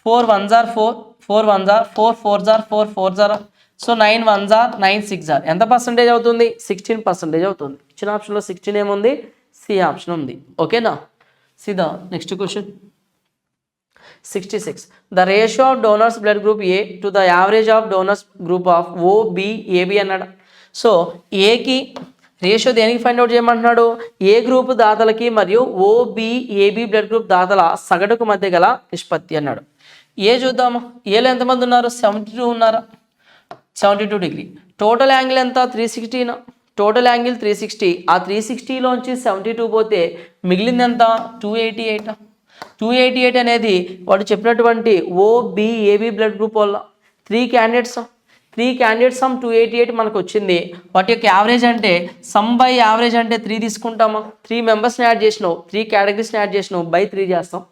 4 1s 4, 4 1s 4 4s 4 4s. So 9 1s 9 6s ఎంత పర్సంటేజ్ అవుతుంది 16% అవుతుంది. ఇచ్చిన ఆప్షన్లో 16 ఏముంది, సి ఆప్షన్ ఉంది. ఓకేనా. సీదా next question. 66. The ratio of donors blood group A to the average of donors group of O B AB అన్నాడు. సో ఏకి రేషియో దేనికి ఫైండ్ అవుట్ చేయమంటున్నాడు, ఏ గ్రూప్ దాతలకి మరియు ఓబి ఏబి బ్లడ్ గ్రూప్ దాతల సగటుకు మధ్య గల నిష్పత్తి అన్నాడు. ఏ చూద్దాము, ఏలో ఎంతమంది ఉన్నారు 72 ఉన్నారా. 72 డిగ్రీ. టోటల్ యాంగిల్ ఎంత 360. Total angle 360. ఆ 360లోంచి 72 పోతే మిగిలింది ఎంత 288. 288 అనేది వాడు చెప్పినటువంటి OBAB బ్లడ్ గ్రూప్ వల్ల 3 క్యాండిడేట్స్ 288 మనకు వచ్చింది. వాటి యొక్క యావరేజ్ అంటే సమ్ బై యావరేజ్ అంటే 3 తీసుకుంటామా, 3 మెంబర్స్ని యాడ్ చేసినావు, 3 కేటగిరీస్ని యాడ్ చేసినావు, బై 3 చేస్తాం.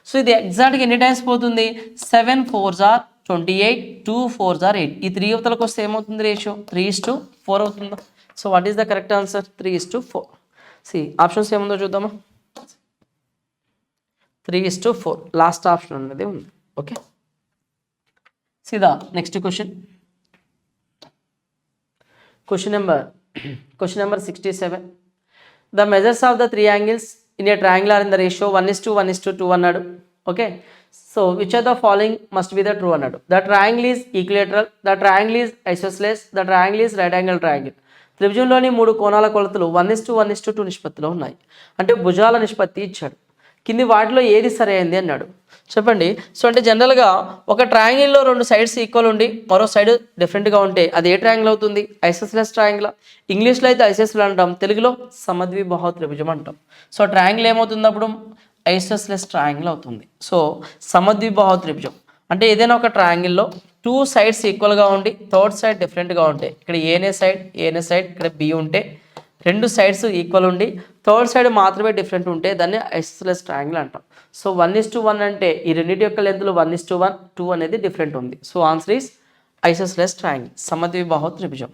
సో ఇది ఎగ్జాక్ట్గా ఎన్ని టైమ్స్ పోతుంది, 7 4s are 28, 2 4s are 8. ఈ 3 యువతలకు వస్తే ఏమవుతుంది రేషియో 3:4 అవుతుందా. So what is the correct answer 3:4. See options ఏముందో చూద్దామా. 3:4 లాస్ట్ ఆప్షన్ అనేది ఉంది. ఓకే, సీదా next question. Question number 67. The measures of the three angles in a triangle are in the ratio 1:1:2 అన్నాడు. Okay, so which of the following must be the true అన్నాడు. The triangle is equilateral, the triangle is isosceles, the triangle is right angle triangle. త్రిభుజంలోని 3 కోణాల కొలతలు 1:1:2 నిష్పత్తిలో ఉన్నాయి. అంటే భుజాల నిష్పత్తి ఇచ్చాడు. కింది వాటిలో ఏది సరైనది అన్నాడు. చెప్పండి. సో అంటే జనరల్గా ఒక ట్రయాంగిల్లో 2 సైడ్స్ ఈక్వల్ ఉండి మరో సైడ్ డిఫరెంట్గా ఉంటే అది ఏ ట్రయాంగిల్ అవుతుంది, ఐసోసెలస్ ట్రయాంగిల్. ఇంగ్లీష్లో అయితే ఐసోసెలస్ అంటాం, తెలుగులో సమద్విబాహు త్రిభుజం అంటాం. సో ట్రయాంగిల్ ఏమవుతుంది అప్పుడు ఐసోసెలస్ ట్రయాంగిల్ అవుతుంది. సో సమద్విబాహు త్రిభుజం అంటే ఏదైనా ఒక ట్రయాంగిల్లో 2 సైడ్స్ ఈక్వల్గా ఉండి థర్డ్ సైడ్ డిఫరెంట్గా ఉంటాయి. ఇక్కడ ఏనే సైడ్ ఇక్కడ బి ఉంటే 2 సైడ్స్ ఈక్వల్ ఉండి థర్డ్ సైడ్ మాత్రమే డిఫరెంట్ ఉంటే దాన్ని ఐసోసెలస్ ట్రయాంగిల్ అంటాం. సో 1:1 అంటే ఈ రెండింటి యొక్క లెంత్లు 1:1, 2 అనేది డిఫరెంట్ ఉంది. So answer is isosceles triangle, సమద్విబాహు త్రిభుజం.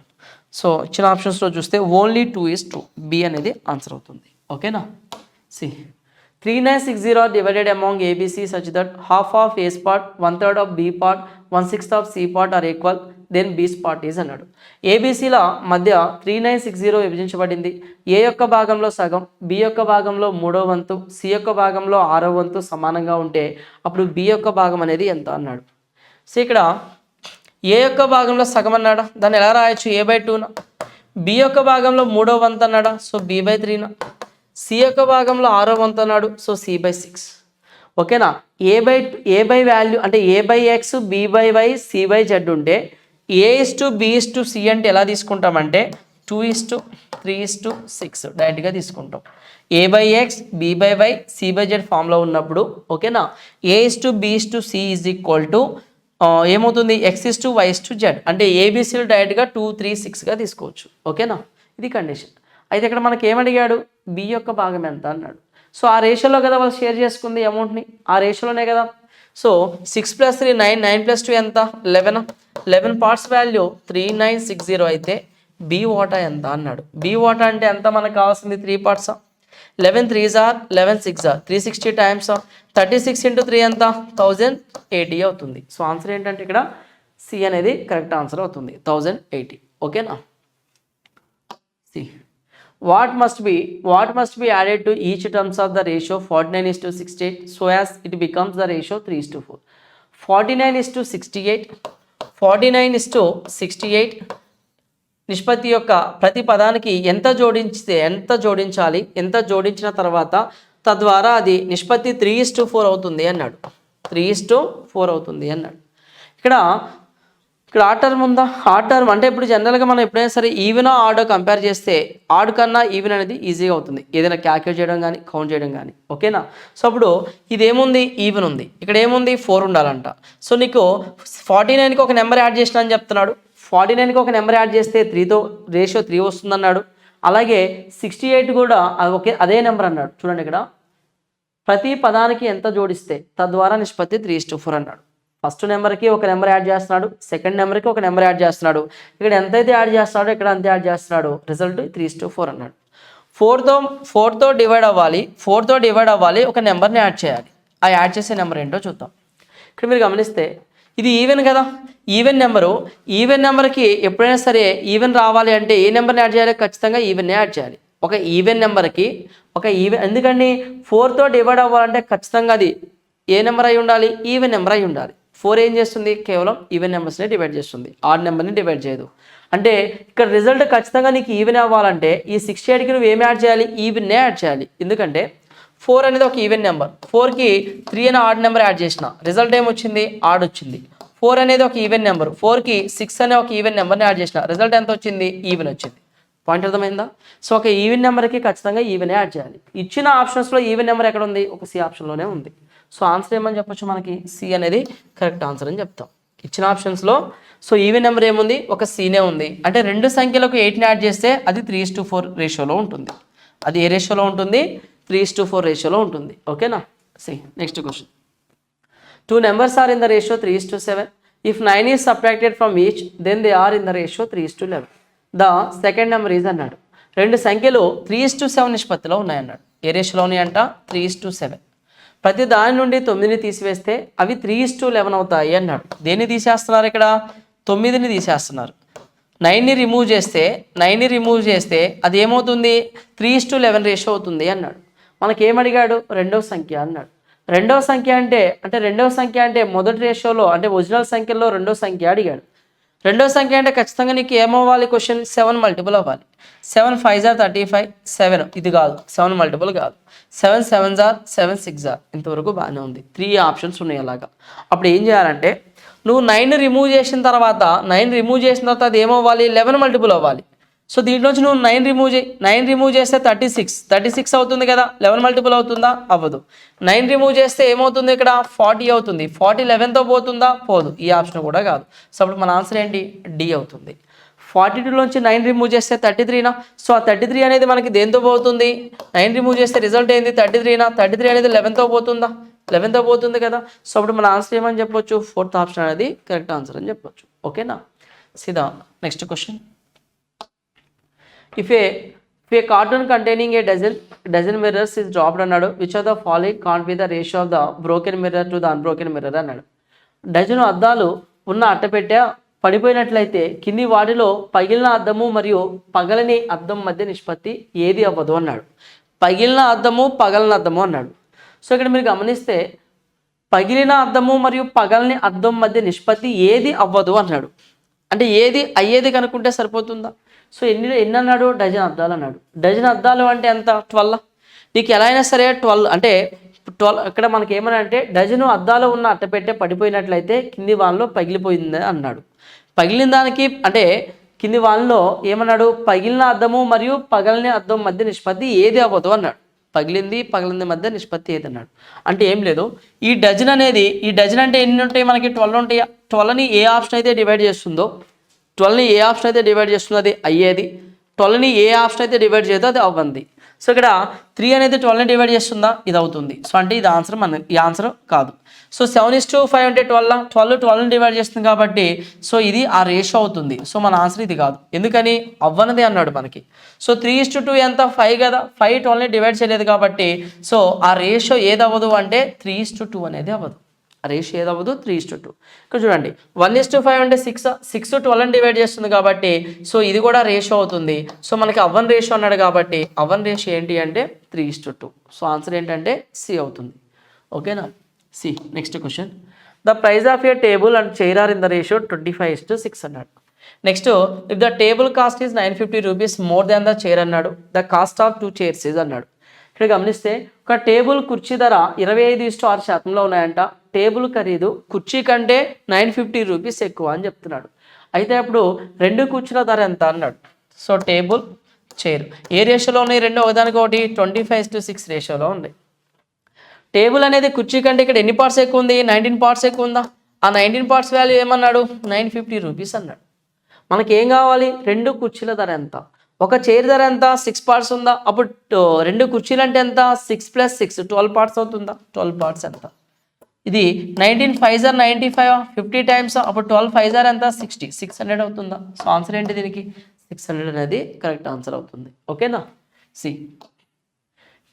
సో ఇచ్చిన ఆప్షన్స్లో చూస్తే ఓన్లీ 2:2 బి అనేది ఆన్సర్ అవుతుంది. ఓకేనా. See 3960 are divided among ABC such that half of A's part, 1/3 of B part, 1/6 of C part are equal, then B's part is అన్నాడు. ఏబీసీల మధ్య 3960 విభజించబడింది. ఏ యొక్క భాగంలో సగం, బి యొక్క భాగంలో 3వ వంతు, సి యొక్క భాగంలో 6వ వంతు సమానంగా ఉంటే అప్పుడు బి యొక్క భాగం అనేది ఎంత అన్నాడు. సో ఇక్కడ ఏ యొక్క భాగంలో సగం అన్నాడా, దాన్ని ఎలా రాయొచ్చు a/2న. బి యొక్క భాగంలో 3వ వంతు అన్నాడా, సో b/3న. సి యొక్క భాగంలో 6వ వంతు అన్నాడు, సో c/6. ఓకేనా. ఏ బై వాల్యూ అంటే a/x, b/y, c/z ఉంటే a:b:c అంటే ఎలా తీసుకుంటామంటే 2:3:6 డైరెక్ట్గా తీసుకుంటాం. a/x, b/y, c/z ఫామ్లో ఉన్నప్పుడు ఓకేనా a:b:c ఈజ్ ఈక్వల్ టు ఏమవుతుంది x:y:z అంటే ఏబిసిలు డైరెక్ట్గా 2 3 6గా తీసుకోవచ్చు. ఓకేనా, ఇది కండిషన్. అయితే ఇక్కడ మనకి ఏమడిగాడు, బి యొక్క భాగం ఎంత అన్నాడు. సో ఆ రేషియోలో కదా వాళ్ళు షేర్ చేసుకుంది అమౌంట్ని, ఆ రేషియోలోనే కదా. సో 6 + 3 9, 9 + 2 ఎంత 11 పార్ట్స్ వాల్యూ 3960 అయితే బి వాటా ఎంత అన్నాడు. బి వాటా అంటే ఎంత మనకు కావాల్సింది 3 parts. 11 3s are 11 6s are 360 times 36 × 3 ఎంత 1080 అవుతుంది. సో ఆన్సర్ ఏంటంటే ఇక్కడ సి అనేది కరెక్ట్ ఆన్సర్ అవుతుంది 1080. ఓకేనా. See what must be added to each terms of the ratio 49:68 so as it becomes the ratio 3:4. 49:68 నిష్పత్తి యొక్క ప్రతి పదానికి ఎంత జోడించాలి, ఎంత జోడించిన తర్వాత తద్వారా అది నిష్పత్తి 3:4 అవుతుంది అన్నాడు. 3:4 అవుతుంది అన్నాడు. ఇక్కడ ఆడ్ టర్మ్ ఉందా, ఆడ్ టర్మ్ అంటే ఇప్పుడు జనరల్గా మనం ఎప్పుడైనా సరే ఈవెన్ ఆడ్ కంపేర్ చేస్తే ఆడ్ కన్నా ఈవెన్ అనేది ఈజీగా అవుతుంది, ఏదైనా క్యాల్కులేట్ చేయడం కానీ కౌంట్ చేయడం కానీ. ఓకేనా. సో అప్పుడు ఇదేముంది ఈవెన్ ఉంది, ఇక్కడ ఏముంది 4 ఉండాలంట. సో నీకు 49కి ఒక నెంబర్ యాడ్ చేసిన అని చెప్తున్నాడు. 49కి ఒక నెంబర్ యాడ్ చేస్తే 3తో రేషియో 3 వస్తుందన్నాడు. అలాగే 68 కూడా అదే నెంబర్ అన్నాడు. చూడండి ఇక్కడ ప్రతి పదానికి ఎంత జోడిస్తే తద్వారా నిష్పత్తి 3:4 అన్నాడు. ఫస్ట్ నెంబర్కి ఒక నెంబర్ యాడ్ చేస్తున్నాడు, సెకండ్ నెంబర్కి ఒక నెంబర్ యాడ్ చేస్తున్నాడు. ఇక్కడ ఎంతైతే యాడ్ చేస్తున్నాడో ఇక్కడ అంతే యాడ్ చేస్తున్నాడు. రిజల్ట్ 3:4 అన్నాడు. 4తో డివైడ్ అవ్వాలి, ఒక నెంబర్ని యాడ్ చేయాలి. ఆ యాడ్ చేసే నెంబర్ ఏంటో చూద్దాం. ఇక్కడ మీరు గమనిస్తే ఇది ఈవెన్ కదా, ఈవెన్ నెంబర్కి ఎప్పుడైనా సరే ఈవెన్ రావాలి అంటే ఏ నెంబర్ని యాడ్ చేయాలి, ఖచ్చితంగా ఈవెన్ని యాడ్ చేయాలి. ఒక ఈవెన్ నెంబర్కి ఎందుకండి 4తో డివైడ్ అవ్వాలంటే ఖచ్చితంగా అది ఏ నెంబర్ అయి ఉండాలి, ఈవెన్ నెంబర్ అయి ఉండాలి. 4 ఏం చేస్తుంది, కేవలం ఈవెన్ నెంబర్స్ని డివైడ్ చేస్తుంది, ఆడ్ నెంబర్ని డివైడ్ చేయదు. అంటే ఇక్కడ రిజల్ట్ ఖచ్చితంగా నీకు ఈవెన్ అవ్వాలంటే ఈ 68కి నువ్వు ఏం యాడ్ చేయాలి, ఈవెన్నే యాడ్ చేయాలి. ఎందుకంటే 4 అనేది ఒక ఈవెన్ నెంబర్, 4కి 3 అనే ఆడ్ నెంబర్ యాడ్ చేసిన రిజల్ట్ ఏమొచ్చింది, ఆడ్ వచ్చింది. 4 అనేది ఒక ఈవెన్ నెంబర్, 4కి 6 అనే ఒక ఈవెన్ నెంబర్ని యాడ్ చేసిన, రిజల్ట్ ఎంత వచ్చింది? ఈవెన్ వచ్చింది. పాయింట్ అర్థమైందా? సో ఒక ఈవెన్ నెంబర్కి ఖచ్చితంగా ఈవెన్ యాడ్ చేయాలి. ఇచ్చిన ఆప్షన్స్లో ఈవెన్ నెంబర్ ఎక్కడ ఉంది? ఒక సి ఆప్షన్లోనే ఉంది. సో ఆన్సర్ ఏమని చెప్పొచ్చు మనకి? సి అనేది కరెక్ట్ ఆన్సర్ అని చెప్తాం. ఇచ్చిన ఆప్షన్స్లో సో ఈవెన్ నెంబర్ ఏముంది? ఒక సీనే ఉంది. అంటే రెండు సంఖ్యలకు 8ని యాడ్ చేస్తే అది 3:4 రేషియోలో ఉంటుంది. అది ఏ రేషియోలో ఉంటుంది? 3:4 రేషియోలో ఉంటుంది. ఓకేనా? C next question. 2 numbers are in the ratio 3:7. If 9 is subtracted from each, then they are in the ratio 3:11. The second number is అన్నాడు. రెండు సంఖ్యలు 3:7 నిష్పత్తిలో ఉన్నాయన్నాడు. ఏ రేషియోలో ఉన్నాయంట? 3:7. ప్రతి దాని నుండి 9ని తీసివేస్తే అవి 3:11 అవుతాయి అన్నాడు. దేన్ని తీసేస్తున్నారు ఇక్కడ? 9ని తీసేస్తున్నారు. 9ని రిమూవ్ చేస్తే అది ఏమవుతుంది? 3:11 రేషియో అవుతుంది అన్నాడు. మనకేమడిగాడు? రెండవ సంఖ్య అన్నాడు. రెండవ సంఖ్య అంటే మొదటి రేషియోలో అంటే ఒరిజినల్ సంఖ్యలో రెండవ సంఖ్య అడిగాడు. రెండవ సంఖ్య అంటే ఖచ్చితంగా నీకు ఏమవ్వాలి? క్వశ్చన్ 7 మల్టిపుల్ అవ్వాలి. 7 5s are 35, 7 ఇది కాదు, 7 మల్టిపుల్ కాదు. 7 7s are 7 6s are ఇంతవరకు బాగానే ఉంది. 3 ఆప్షన్స్ ఉన్నాయి అలాగా. అప్పుడు ఏం చేయాలంటే నువ్వు 9 రిమూవ్ చేసిన తర్వాత అది ఏమవ్వాలి? 11 మల్టిపుల్ అవ్వాలి. సో దీంట్లోంచి నువ్వు 9 రిమూవ్ చేస్తే 36 అవుతుంది కదా. 11 మల్టిపుల్ అవుతుందా? అవ్వదు. 9 రిమూవ్ చేస్తే ఏమవుతుంది? ఇక్కడ 40 అవుతుంది. 40 11తో పోతుందా? పోదు. ఈ ఆప్షన్ కూడా కాదు. సో అప్పుడు మన ఆన్సర్ ఏంటి? డి అవుతుంది. 42లోంచి 9 రిమూవ్ చేస్తే 33నా? సో ఆ 33 అనేది మనకి దేంతో పోతుంది? 9 రిమూవ్ చేస్తే రిజల్ట్ ఏంది? 33నా? 33 అనేది 11తో పోతుందా? 11తో పోతుంది కదా. సో అప్పుడు మన ఆన్సర్ ఏమని చెప్పొచ్చు? 4th ఆప్షన్ అనేది కరెక్ట్ ఆన్సర్ అని చెప్పొచ్చు. ఓకేనా? సీదా next question. If a carton containing a dozen mirrors is dropped అన్నాడు, which of the following can't be the ratio of the broken mirror to the unbroken mirror అన్నాడు. Dozen అద్దాలు ఉన్న అట్టపెట్టె పడిపోయినట్లయితే కింది వాటిలో పగిలిన అద్దము మరియు పగలని అద్దం మధ్య నిష్పత్తి ఏది అవ్వదు అన్నాడు. పగిలిన అద్దము అన్నాడు. సో ఇక్కడ మీరు గమనిస్తే పగిలిన అద్దము మరియు పగలని అద్దం మధ్య నిష్పత్తి ఏది అవ్వదు అన్నాడు. అంటే ఏది అయ్యేది కనుక్కుంటే సరిపోతుందా? సో ఎన్ని అన్నాడు? డజన్ అద్దాలు అన్నాడు. డజన్ అద్దాలు అంటే ఎంత? 12. నీకు ఎలా అయినా సరే 12 అంటే 12 ఇక్కడ మనకి ఏమన్నా అంటే డజను అద్దాలు ఉన్న అట్టపెట్టె పడిపోయినట్లయితే కింది వాళ్ళలో పగిలిపోయింది అన్నాడు. పగిలిన దానికి అంటే కింది వాళ్ళలో ఏమన్నాడు? పగిలిన అద్దము మరియు పగలని అద్దం మధ్య నిష్పత్తి ఏది అవ్వదు అన్నాడు. పగిలింది మధ్య నిష్పత్తి ఏది అన్నాడు. అంటే ఏం లేదు, ఈ డజన్ అంటే ఎన్ని ఉంటాయి మనకి? 12 ఉంటాయి. 12ని ఏ ఆప్షన్ అయితే డివైడ్ చేస్తుందో అది అయ్యేది. 12ని ఏ ఆప్షన్ అయితే డివైడ్ చేయదో అది అవ్వంది. సో ఇక్కడ 3 అనేది 12ని డివైడ్ చేస్తుందా? ఇది అవుతుంది. సో అంటే ఇది ఆన్సర్ ఈ ఆన్సర్ కాదు. సో 7:5 అంటే 12ని డివైడ్ చేస్తుంది కాబట్టి సో ఇది ఆ రేషియో అవుతుంది. సో మన ఆన్సర్ ఇది కాదు. ఎందుకని? అవ్వనది అన్నాడు మనకి. సో 3:2 ఎంత? 5 కదా. 5 12ని డివైడ్ చేయలేదు కాబట్టి సో ఆ రేషియో ఏది అవ్వదు అంటే 3:2 అనేది అవ్వదు. రేషియో ఏది అవ్వదు? 3:2. ఇక్కడ చూడండి 1:5 అంటే 6 12ని డివైడ్ చేస్తుంది కాబట్టి సో ఇది కూడా రేషియో అవుతుంది. సో మనకి అవ్వన్ రేషియో అన్నాడు కాబట్టి అవ్వన్ రేషియో ఏంటి అంటే 3:2. సో ఆన్సర్ ఏంటంటే సి అవుతుంది. ఓకేనా? C next question. The price of a table and chair are in the ratio 25:6 అన్నాడు. Next if the table cost is 950 rupees more than the chair అన్నాడు, the cost of 2 chairs is అన్నాడు. ఇక్కడ గమనిస్తే ఒక table కుర్చీ ధర 25:6% ఉన్నాయంట. Table ఖరీదు కుర్చీ కంటే 950 రూపీస్ ఎక్కువ అని చెప్తున్నాడు. అయితే అప్పుడు రెండు కుర్చీల ధర ఎంత అన్నాడు. సో టేబుల్ చైర్ ఏ రేషియోలో ఉన్నాయి? రెండు ఒకదానికి ఒకటి 25:6 రేషియోలో ఉంది. టేబుల్ అనేది కుర్చీ కంటే ఇక్కడ ఎన్ని పార్ట్స్ ఎక్కువ ఉంది? 19 పార్ట్స్ ఎక్కువ ఉందా? ఆ 19 పార్ట్స్ వాల్యూ ఏమన్నాడు? 950 రూపీస్ అన్నాడు. మనకేం కావాలి? రెండు కుర్చీల ధర ఎంత? ఒక చైర్ ధర ఎంత? 6 పార్ట్స్ ఉందా? అప్పుడు రెండు కుర్చీలు అంటే ఎంత? 6 + 6 12 పార్ట్స్ అవుతుందా? 12 పార్ట్స్ ఎంత? ఇది 19 5s are 95 50 టైమ్స్ అప్పుడు 12 5s are ఎంత? 60 600 అవుతుందా? సో ఆన్సర్ ఏంటి దీనికి? 600 అనేది కరెక్ట్ ఆన్సర్ అవుతుంది. ఓకేనా? C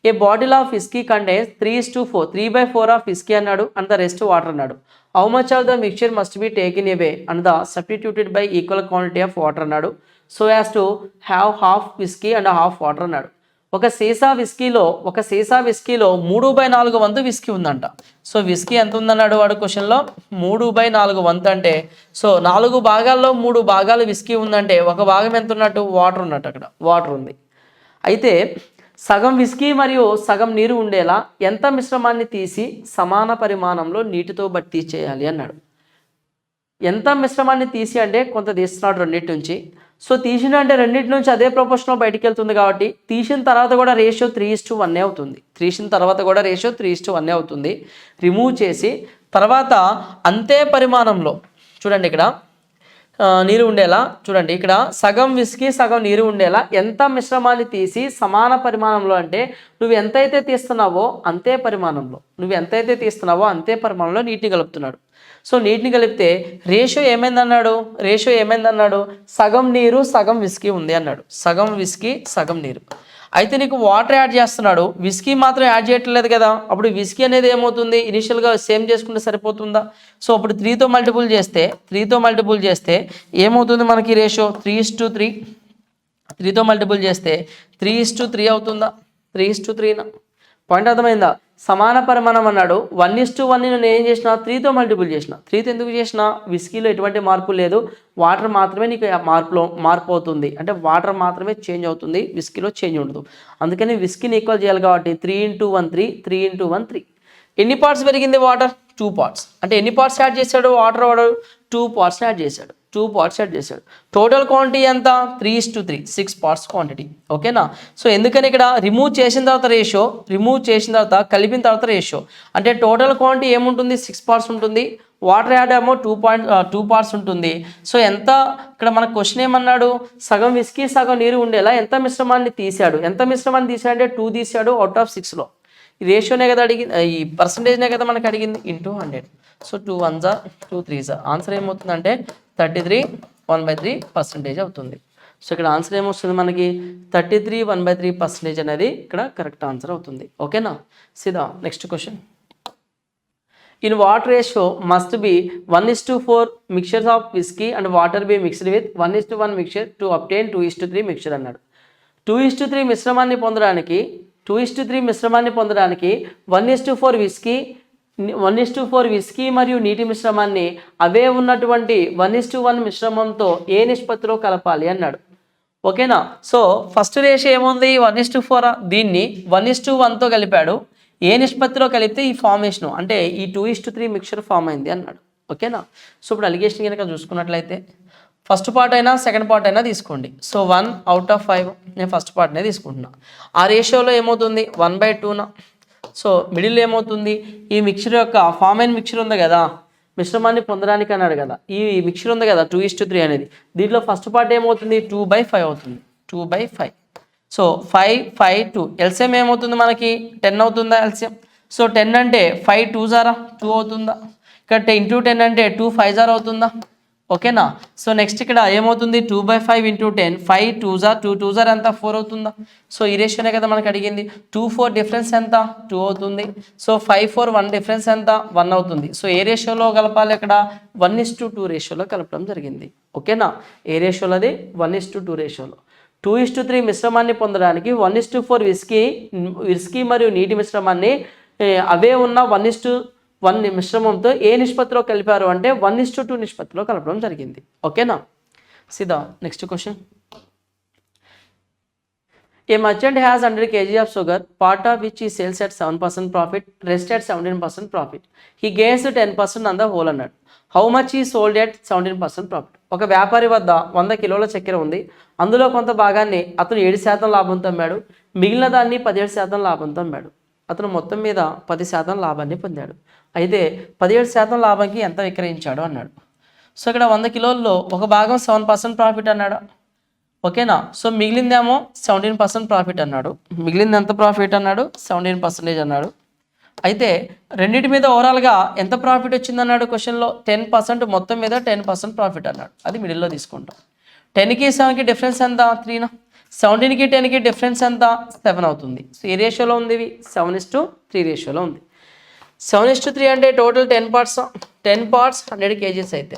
a bottle of whisky contains 3:4 3/4 of whisky అన్నాడు అండ్ ద రెస్ట్ వాటర్ అన్నాడు. How much of the mixture must be taken away and the substituted by equal quantity of water అన్నాడు. So as to have half whisky and half water అన్నాడు. ఒక సీసా విస్కీలో 3/4 వంతు whisky ఉందంట. So whisky ఎంత ఉందన్నాడు వాడు క్వశ్చన్లో? 3/4 వంతు అంటే సో 4 భాగాల్లో 3 భాగాలు విస్కీ ఉందంటే ఒక భాగం ఎంత ఉన్నట్టు? వాటర్ ఉన్నట్టు. అక్కడ వాటర్ ఉంది. అయితే సగం విస్కీ మరియు సగం నీరు ఉండేలా ఎంత మిశ్రమాన్ని తీసి సమాన పరిమాణంలో నీటితో భర్తీ చేయాలి అన్నాడు. ఎంత మిశ్రమాన్ని తీసి అంటే కొంత తీస్తున్నాడు రెండింటి నుంచి. సో తీసిన అంటే రెండింటి నుంచి అదే ప్రపోర్షన్లో బయటికి వెళ్తుంది కాబట్టి తీసిన తర్వాత కూడా రేషియో 3:1 అవుతుంది. తీసిన తర్వాత కూడా రేషియో 3:1 అవుతుంది. రిమూవ్ చేసి తర్వాత అంతే పరిమాణంలో చూడండి ఇక్కడ నీరు ఉండేలా చూడండి, ఇక్కడ సగం విస్కీ సగం నీరు ఉండేలా ఎంత మిశ్రమాన్ని తీసి సమాన పరిమాణంలో అంటే నువ్వు ఎంతైతే తీస్తున్నావో అంతే పరిమాణంలో నీటిని కలుపుతున్నాడు. సో నీటిని కలిపితే రేషియో ఏమైందన్నాడు సగం నీరు సగం విస్కీ ఉంది అన్నాడు. సగం విస్కీ సగం నీరు. అయితే నీకు వాటర్ యాడ్ చేస్తున్నాడు, విస్కీ మాత్రం యాడ్ చేయట్లేదు కదా. అప్పుడు విస్కీ అనేది ఏమవుతుంది, ఇనిషియల్గా సేమ్ చేసుకుంటే సరిపోతుందా? సో అప్పుడు 3తో మల్టిపుల్ చేస్తే ఏమవుతుంది మనకి రేషియో 3:3. 3తో మల్టిపుల్ చేస్తే 3:3 అవుతుందా? 3:3నా? పాయింట్ అర్థమైందా? సమాన పరిమాణం అన్నాడు. 1:1 నేను ఏం చేసిన 3తో మల్టిపుల్ చేసిన. 3తో ఎందుకు చేసిన? విస్కీలో ఎటువంటి మార్పు లేదు, వాటర్ మాత్రమే నీకు మార్పు అవుతుంది. అంటే వాటర్ మాత్రమే చేంజ్ అవుతుంది, విస్కీలో చేంజ్ ఉండదు. అందుకని విస్కీని ఈక్వల్ చేయాలి కాబట్టి 3:1 3. ఎన్ని పార్ట్స్ పెరిగింది వాటర్? 2 పార్ట్స్. అంటే ఎన్ని పార్ట్స్ యాడ్ చేశాడు వాటర్? వాడు 2 పార్ట్స్ యాడ్ చేశాడు. టోటల్ క్వాంటిటీ ఎంత? 3:3, 6 పార్ట్స్ క్వాంటిటీ. ఓకేనా? సో ఎందుకని ఇక్కడ రిమూవ్ చేసిన తర్వాత కలిపిన తర్వాత రేషియో అంటే టోటల్ క్వాంటిటీ ఏముంటుంది? 6 పార్ట్స్ ఉంటుంది. వాటర్ యాడ్ ఏమో 2 పార్ట్స్ ఉంటుంది. సో ఎంత ఇక్కడ మన క్వశ్చన్ ఏమన్నాడు? సగం విస్కీ సగం నీరు ఉండేలా ఎంత మిశ్రమాన్ని తీశాడు అంటే 2 తీశాడు అవుట్ ఆఫ్ 6లో. ఈ రేషియోనే కదా అడిగింది, ఈ పర్సంటేజ్నే కదా మనకు అడిగింది, into 100. So 2 1s 2 3s answer ఏమవుతుందంటే 33 అవుతుంది. సో ఇక్కడ ఆన్సర్ ఏమొస్తుంది మనకి 33 అనేది ఇక్కడ కరెక్ట్ ఆన్సర్ అవుతుంది. ఓకేనా? సీదా next question. In what ratio must be 1:4 mixtures of whisky and water be mixed with 1:1 mixture to obtain 2:3 mixture అన్నాడు. 2:3 మిశ్రమాన్ని పొందడానికి 1:4 విస్కీ మరియు నీటి మిశ్రమాన్ని అవే ఉన్నటువంటి 1:1 మిశ్రమంతో ఏ నిష్పత్తిలో కలపాలి అన్నాడు. ఓకేనా? సో ఫస్ట్ రేషియో ఏముంది? 1:4. దీన్ని 1:1తో కలిపాడు. ఏ నిష్పత్తిలో కలిపితే ఈ ఫార్మేషన్ అంటే ఈ 2:3 మిక్చర్ ఫామ్ అయింది అన్నాడు. ఓకేనా? సో ఇప్పుడు అలిగేషన్ కనుక చూసుకున్నట్లయితే ఫస్ట్ పార్ట్ అయినా సెకండ్ పార్ట్ అయినా తీసుకోండి. సో 1/5 నేను ఫస్ట్ పార్ట్నే తీసుకుంటున్నా. ఆ రేషియోలో ఏమవుతుంది? 1/2నా? సో మిడిల్ ఏమవుతుంది? ఈ మిక్చర్ యొక్క ఫామ్ అయిన మిక్చర్ ఉంది కదా, మిశ్రమాన్ని పొందడానికి అన్నాడు కదా, ఈ మిక్చర్ ఉంది కదా 2:3 అనేది, దీంట్లో ఫస్ట్ పార్ట్ ఏమవుతుంది? 2/5 అవుతుంది. 2/5. సో 5 5 2 ఎల్సిఎం ఏమవుతుంది మనకి? 10 అవుతుందా ఎల్సిఎం? సో 10 అంటే 5 2s 2 అవుతుందా? ఇక్కడ ఇంటూ 10 అంటే 2 5s అవుతుందా? ఓకేనా? సో నెక్స్ట్ ఇక్కడ ఏమవుతుంది? 2/5 × 10 5 2s 2 2s ఎంత? 4 అవుతుందా? సో ఈ రేషియోనే కదా మనకు అడిగింది. 2 4 డిఫరెన్స్ ఎంత? 2 అవుతుంది. సో 5 4 1 డిఫరెన్స్ ఎంత? 1 అవుతుంది. సో ఏ రేషియోలో కలపాలి? ఇక్కడ 1:2 రేషియోలో కలపడం జరిగింది. ఓకేనా? ఏ రేషియోలో? అది 1:2 రేషియోలో. 2:3 మిశ్రమాన్ని పొందడానికి 1:4 విస్కీ మరియు నీటి మిశ్రమాన్ని అవే ఉన్న 1:1 మిశ్రమంతో ఏ నిష్పత్తిలో కలిపారు అంటే 1:2 నిష్పత్తిలో కలపడం జరిగింది. ఓకేనా? సీదా next question. A merchant has 100 kg of sugar, part of which he sells at 7% profit, rest at 17% profit. He gains 10% on the whole అన్నాడు. How much he sold at 17% profit. ఒక వ్యాపారి వద్ద 100 కిలోల చక్కెర ఉంది. అందులో కొంత భాగాన్ని అతను 7% లాభంతో అమ్మాడు, మిగిలిన దాన్ని 17% లాభంతో అమ్మాడు. అతను మొత్తం మీద 10% లాభాన్ని పొందాడు. అయితే 17% లాభంకి ఎంత విక్రయించాడు అన్నాడు. సో ఇక్కడ 100 కిలోల్లో ఒక భాగం 7% ప్రాఫిట్ అన్నాడు. ఓకేనా? సో మిగిలిందేమో 17% ప్రాఫిట్ అన్నాడు. మిగిలింది ఎంత ప్రాఫిట్ అన్నాడు? 17% అన్నాడు. అయితే రెండింటి మీద ఓవరాల్గా ఎంత ప్రాఫిట్ వచ్చిందన్నాడు క్వశ్చన్లో? 10%, మొత్తం మీద 10% ప్రాఫిట్ అన్నాడు. అది మిడిల్లో తీసుకుంటాం. 10కి 7కి డిఫరెన్స్ ఎంత? 3నా? 17కి 10కి డిఫరెన్స్ ఎంత? 7 అవుతుంది. సో ఏ రేషియోలో ఉంది? ఇవి 7:3 రేషియోలో ఉంది. 7:3 అంటే టోటల్ 10 పార్ట్స్. 10 పార్ట్స్ 100 kgs అయితే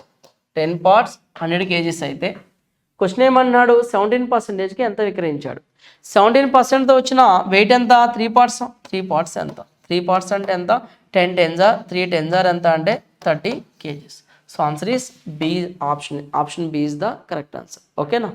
10 పార్ట్స్ 100 kgs అయితే క్వశ్చన్ ఏమన్నాడు? 17%కి ఎంత విక్రయించాడు? 17%తో వచ్చిన వెయిట్ ఎంత? 3 పార్ట్స్. 3 పార్ట్స్ ఎంత? 3 పార్ట్స్ అంటే ఎంత? 10 10s 3 10s ఎంత అంటే 30 kgs. So answer is B. Option B is the correct answer. ఓకేనా?